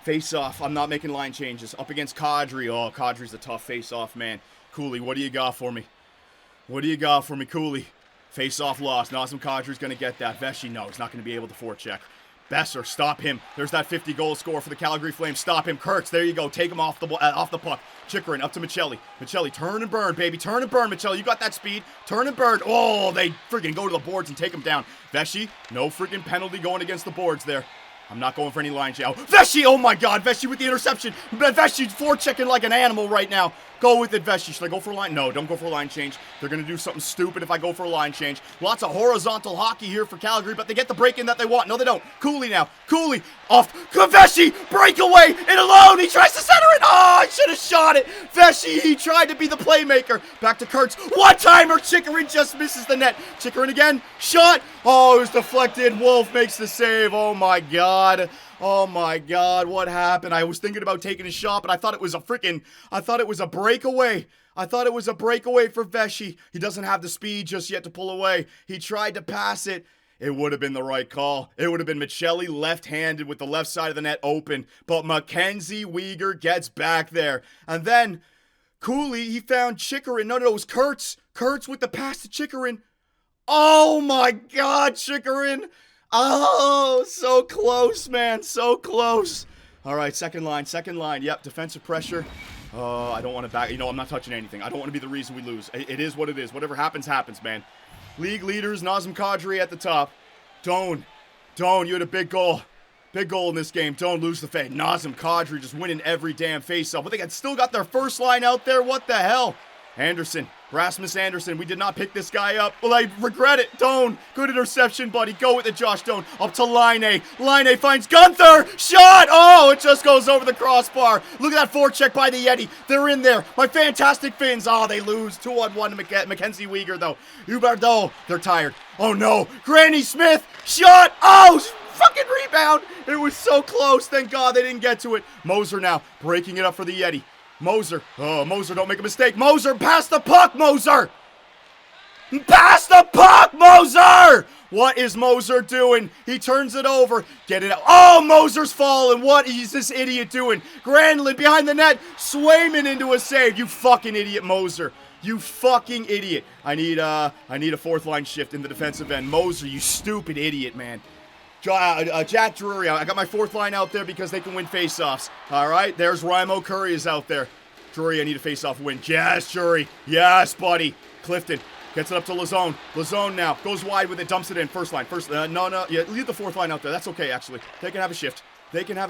Face off. I'm not making line changes. Up against Kadri. Oh, Kadri's a tough face off, man. Cooley, what do you got for me? Cooley? Face off loss. Nazem Kadri's going to get that. Vesey, no, he's not going to be able to forecheck. Besser, stop him. There's that 50-goal score for the Calgary Flames. Stop him. Kurtz, there you go. Take him off the puck. Chikrin up to Michelli. Michelli, turn and burn, baby. Turn and burn, Michelli. You got that speed. Turn and burn. Oh, they freaking go to the boards and take him down. Veshy, no freaking penalty going against the boards there. I'm not going for any line change. Veshy, oh my God, Veshy with the interception. Veshy forechecking like an animal right now. Go with it, Veshy. Should I go for a line? No, don't go for a line change. They're going to do something stupid if I go for a line change. Lots of horizontal hockey here for Calgary, but they get the break in that they want. No, they don't. Cooley now. Cooley off. Veshy, breakaway, and alone. He tries to center it. Oh, I should have shot it. Veshy, he tried to be the playmaker. Back to Kurtz. One-timer. Chikrin just misses the net. Chikrin again. Shot. Oh, it was deflected. Wolf makes the save. Oh, my God. Oh my God, what happened? I was thinking about taking a shot, but I thought it was a breakaway. I thought it was a breakaway for Veshy. He doesn't have the speed just yet to pull away. He tried to pass it. It would have been the right call. It would have been Michelli left-handed with the left side of the net open. But Mackenzie Weegar gets back there. And then Cooley, he found Chikrin. No, it was Kurtz. Kurtz with the pass to Chikrin. Oh my God, Chikrin. Oh, so close, man. So close. All right, second line. Yep, defensive pressure. I don't want to back. You know, I'm not touching anything. I don't want to be the reason we lose. It is what it is. Whatever happens, happens, man. League leaders, Nazem Kadri at the top. Doan, you had a big goal. Big goal in this game. Don't lose the fade. Nazem Kadri just winning every damn face-off. But they still got their first line out there. What the hell? Anderson. Rasmus Anderson, we did not pick this guy up. Well, I regret it. Doan, good interception, buddy. Go with it, Josh Doan. Up to Line. Line finds Gunther. Shot! Oh, it just goes over the crossbar. Look at that forecheck by the Yeti. They're in there. My fantastic Finns. Oh, they lose. 2-on-1 to Mackenzie Weegar, though. Huberdeau, they're tired. Oh, no. Granny Smith. Shot! Oh, fucking rebound. It was so close. Thank God they didn't get to it. Moser now breaking it up for the Yeti. Moser. Oh, Moser, don't make a mistake. Moser, pass the puck, Moser! Pass the puck, Moser! What is Moser doing? He turns it over. Get it out. Oh, Moser's falling. What is this idiot doing? Granlund behind the net. Swayman into a save. You fucking idiot, Moser. You fucking idiot. I need a fourth line shift in the defensive end. Moser, you stupid idiot, man. Jack Drury, I got my fourth line out there because they can win faceoffs. All right, there's Raimo Curry is out there. Drury, I need a faceoff win. Yes, Drury. Yes, buddy. Clifton gets it up to Lazone. Lazone now goes wide with it, dumps it in. First line. No. Yeah, leave the fourth line out there. That's okay, actually. They can have a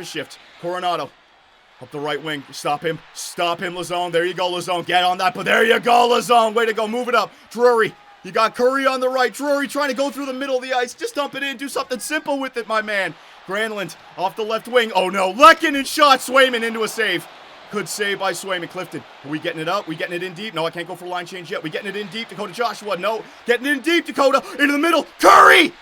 shift. Coronado up the right wing. Stop him, Lazone. There you go, Lazone. Get on that, but there you go, Lazone. Way to go. Move it up. Drury. You got Curry on the right. Drury trying to go through the middle of the ice. Just dump it in. Do something simple with it, my man. Granlund off the left wing. Oh, no. Lehkonen shot. Swayman into a save. Good save by Swayman. Clifton. Are we getting it up? We getting it in deep? No, I can't go for a line change yet. We getting it in deep. Dakota Joshua. No. Getting it in deep. Dakota into the middle. Curry!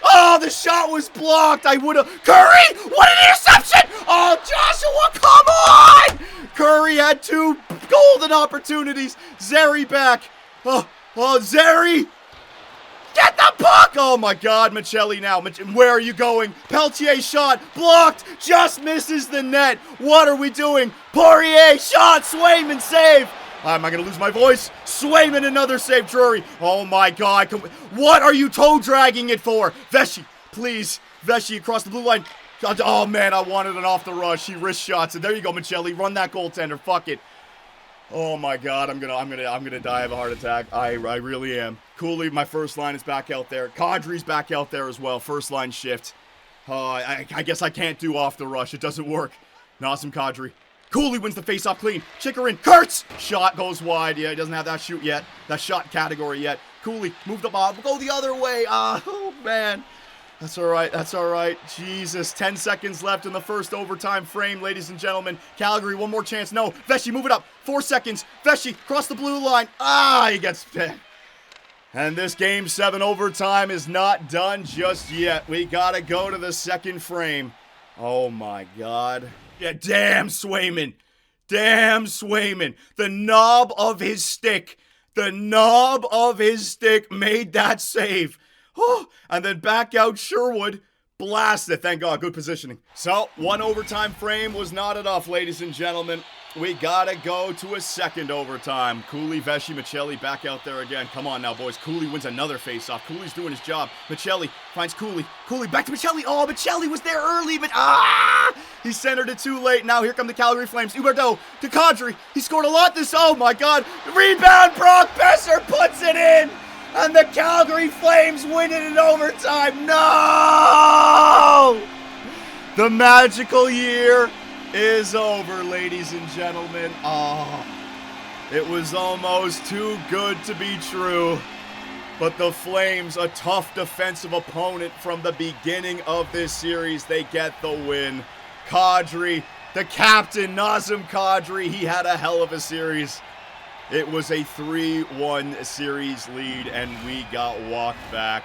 Oh, the shot was blocked. I would have. Curry! What an interception! Oh, Joshua, come on! Curry had 2 golden opportunities. Zary back. Oh, Zary! Get the puck! Oh my God, Michelli now. Where are you going? Peltier shot, blocked, just misses the net. What are we doing? Poirier shot, Swayman save. Am I going to lose my voice? Swayman another save, Drury. Oh my God. What are you toe dragging it for? Veshy, please. Veshy across the blue line. Oh man, I wanted it off the rush. He wrist shots it. There you go, Michelli. Run that goaltender. Fuck it. Oh my God, I'm gonna die of a heart attack. I really am. Cooley, my first line is back out there. Kadri's back out there as well. First line shift. I guess I can't do off the rush. It doesn't work. Nazem Kadri. Cooley wins the faceoff clean. Chikrin. Kurtz! Shot goes wide. Yeah, he doesn't have that shoot yet. That shot category yet. Cooley moved up. Go the other way. Oh man. That's all right. Jesus, 10 seconds left in the first overtime frame, ladies and gentlemen. Calgary, one more chance. No, Veshy, move it up. 4 seconds. Veshy, cross the blue line. He gets pinned. And this Game 7 overtime is not done just yet. We gotta go to the second frame. Oh, my God. Yeah, damn Swayman. The knob of his stick made that save. Oh, and then back out Sherwood, blasted. Thank God, good positioning. So, one overtime frame was not enough, ladies and gentlemen. We gotta go to a second overtime. Cooley, Vesci, Michelli back out there again. Come on now, boys. Cooley wins another faceoff. Cooley's doing his job. Michelli finds Cooley. Cooley back to Michelli. Oh, Michelli was there early, but he centered it too late. Now here come the Calgary Flames. Huberdeau to Kadri. He scored a lot this. Oh my God. Rebound. Brock Besser puts it in. And the Calgary Flames win it in overtime. No! The magical year is over, ladies and gentlemen. Oh, it was almost too good to be true. But the Flames, a tough defensive opponent from the beginning of this series, they get the win. Kadri, the captain, Nazem Kadri, he had a hell of a series. It was a 3-1 series lead, and we got walked back.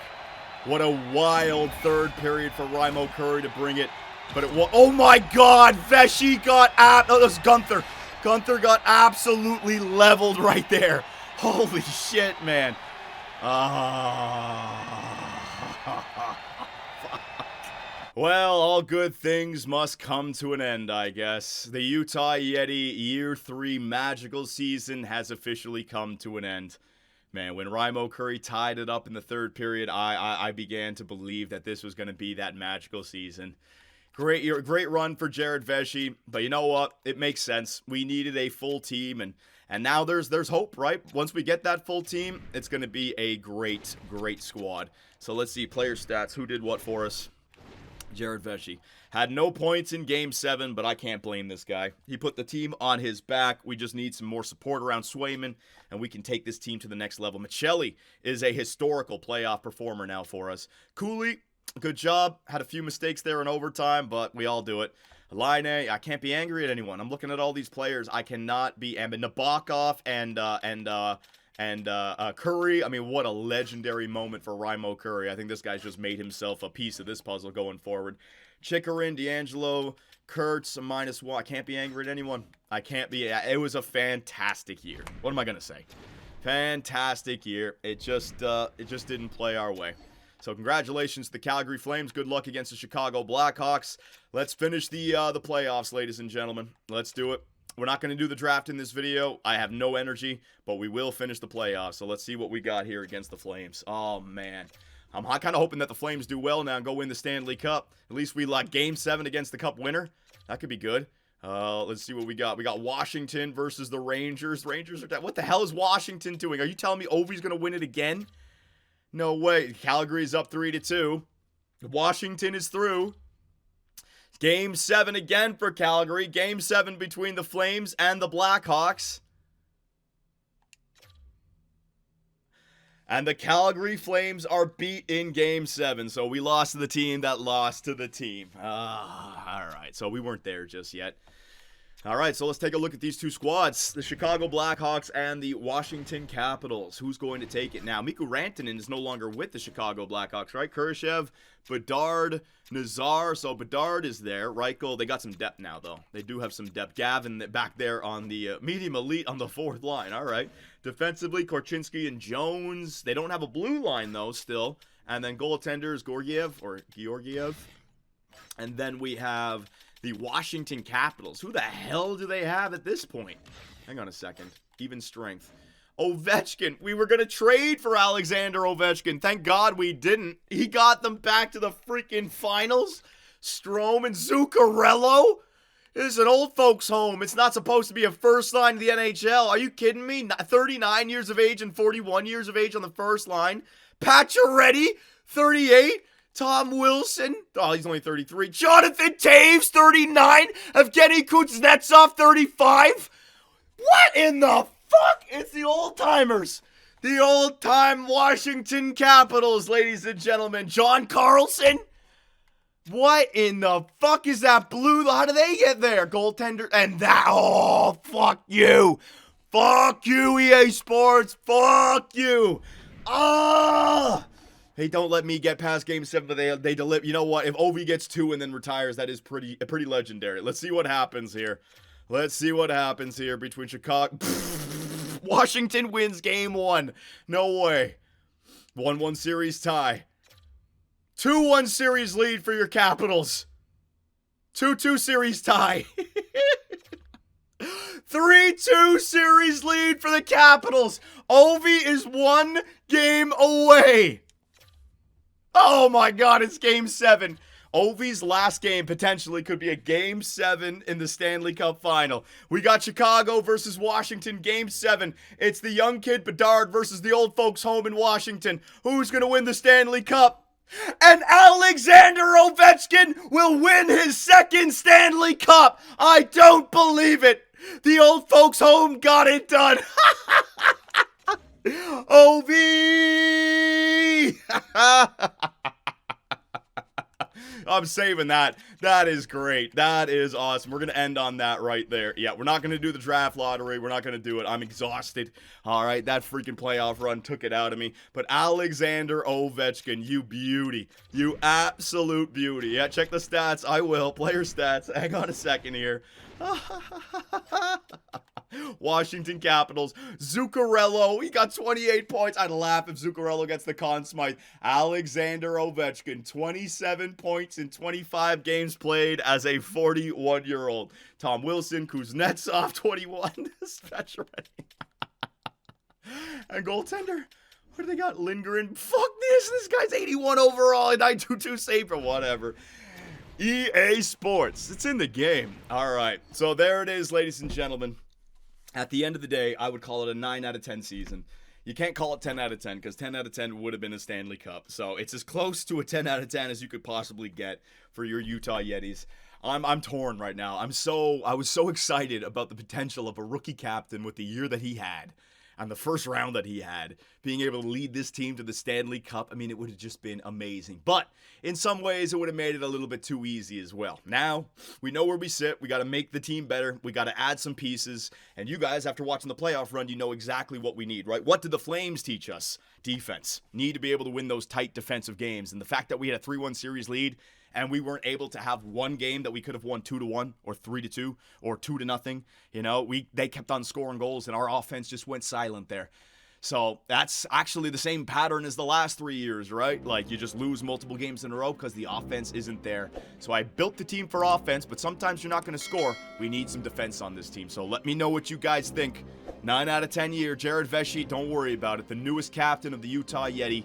What a wild third period for Raimo Curry to bring it. But it was, oh my God, Vesci got that was Gunther. Gunther got absolutely leveled right there. Holy shit, man. Well, all good things must come to an end, I guess. The Utah Yeti Year 3 magical season has officially come to an end. Man, when Raimo Curry tied it up in the third period, I began to believe that this was going to be that magical season. Great year, great run for Jared Vesci, but you know what? It makes sense. We needed a full team, and now there's hope, right? Once we get that full team, it's going to be a great squad. So let's see, player stats. Who did what for us? Jared Vesci had no points in Game 7, but I can't blame this guy. He put the team on his back. We just need some more support around Swayman, and we can take this team to the next level. Michelli is a historical playoff performer now for us. Cooley, good job. Had a few mistakes there in overtime, but we all do it. Line A, I can't be angry at anyone. I'm looking at all these players. I cannot be. Nabokov and Curry. I mean, what a legendary moment for Raimo Curry. I think this guy's just made himself a piece of this puzzle going forward. Chikarin, D'Angelo, Kurtz, -1. I can't be angry at anyone. I can't be. It was a fantastic year. What am I gonna say? Fantastic year. It just didn't play our way. So congratulations to the Calgary Flames. Good luck against the Chicago Blackhawks. Let's finish the playoffs, ladies and gentlemen. Let's do it. We're not going to do the draft in this video. I have no energy, but we will finish the playoffs. So let's see what we got here against the Flames. Oh, man. I'm kind of hoping that the Flames do well now and go win the Stanley Cup. At least we like Game 7 against the Cup winner. That could be good. Let's see what we got. We got Washington versus the Rangers. Rangers are down. What the hell is Washington doing? Are you telling me Ovi's going to win it again? No way. Calgary's up 3-2. Washington is through. Game 7 again for Calgary. Game 7 between the Flames and the Blackhawks. And the Calgary Flames are beat in Game 7. So we lost to the team that lost to the team. All right. So we weren't there just yet. All right, so let's take a look at these two squads. The Chicago Blackhawks and the Washington Capitals. Who's going to take it now? Mikko Rantanen is no longer with the Chicago Blackhawks, right? Kurashev, Bedard, Nazar. So Bedard is there. Reichel, they got some depth now, though. They do have some depth. Gavin back there on the medium elite on the fourth line. All right. Defensively, Korchinski and Jones. They don't have a blue line, though, still. And then goaltenders, Georgiev. And then we have the Washington Capitals. Who the hell do they have at this point? Hang on a second. Even strength. Ovechkin. We were going to trade for Alexander Ovechkin. Thank God we didn't. He got them back to the freaking finals. Strome and Zuccarello. This is an old folks home. It's not supposed to be a first line of the NHL. Are you kidding me? 39 years of age and 41 years of age on the first line. Pacioretty, 38. Tom Wilson, oh, he's only 33. Jonathan Taves, 39. Evgeny Kuznetsov, 35. What in the fuck? It's the old-timers. The old-time Washington Capitals, ladies and gentlemen. John Carlson. What in the fuck is that blue? How do they get there? Goaltender. And that, oh, fuck you. Fuck you, EA Sports. Fuck you. Ah. Hey, don't let me get past Game 7, but they deliver. You know what? If Ovi gets 2 and then retires, that is pretty legendary. Let's see what happens here. Let's see what happens here between Chicago. Washington wins Game 1. No way. 1-1 series tie. 2-1 series lead for your Capitals. 2-2 series tie. 3-2 series lead for the Capitals. Ovi is 1 game away. Oh my God, it's game 7. Ovi's last game potentially could be a game 7 in the Stanley Cup final. We got Chicago versus Washington, game 7. It's the young kid Bedard versus the old folks home in Washington. Who's going to win the Stanley Cup? And Alexander Ovechkin will win his 2nd Stanley Cup. I don't believe it. The old folks home got it done. Ovi! I'm saving that. That is great. That is awesome. We're going to end on that right there. Yeah, we're not going to do the draft lottery. We're not going to do it. I'm exhausted. All right, that freaking playoff run took it out of me. But Alexander Ovechkin, you beauty. You absolute beauty. Yeah, check the stats. I will. Player stats. Hang on a second here. Washington Capitals, Zuccarello, he got 28 points. I'd laugh if Zuccarello gets the Conn Smythe. Alexander Ovechkin, 27 points in 25 games played as a 41-year-old. Tom Wilson, Kuznetsov, 21. Special and goaltender. What do they got? Lindgren. Fuck this. This guy's 81 overall and 922 save or whatever. EA Sports. It's in the game. All right. So there it is, ladies and gentlemen. At the end of the day, I would call it a 9 out of 10 season. You can't call it 10 out of 10 because 10 out of 10 would have been a Stanley Cup. So it's as close to a 10 out of 10 as you could possibly get for your Utah Yetis. I'm torn right now. I was so excited about the potential of a rookie captain with the year that he had and the first round that he had, being able to lead this team to the Stanley Cup. I mean, it would have just been amazing. But in some ways, it would have made it a little bit too easy as well. Now, we know where we sit. We got to make the team better. We got to add some pieces. And you guys, after watching the playoff run, you know exactly what we need, right? What did the Flames teach us? Defense. Need to be able to win those tight defensive games. And the fact that we had a 3-1 series lead and we weren't able to have one game that we could have won 2-1 or 3-2 or 2-0. You know, they kept on scoring goals and our offense just went silent there. So that's actually the same pattern as the last 3 years, right? Like you just lose multiple games in a row because the offense isn't there. So I built the team for offense, but sometimes you're not going to score. We need some defense on this team. So let me know what you guys think. 9 out of 10 year, Jared Vesey, don't worry about it. The newest captain of the Utah Yeti.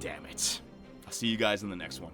Damn it. I'll see you guys in the next one.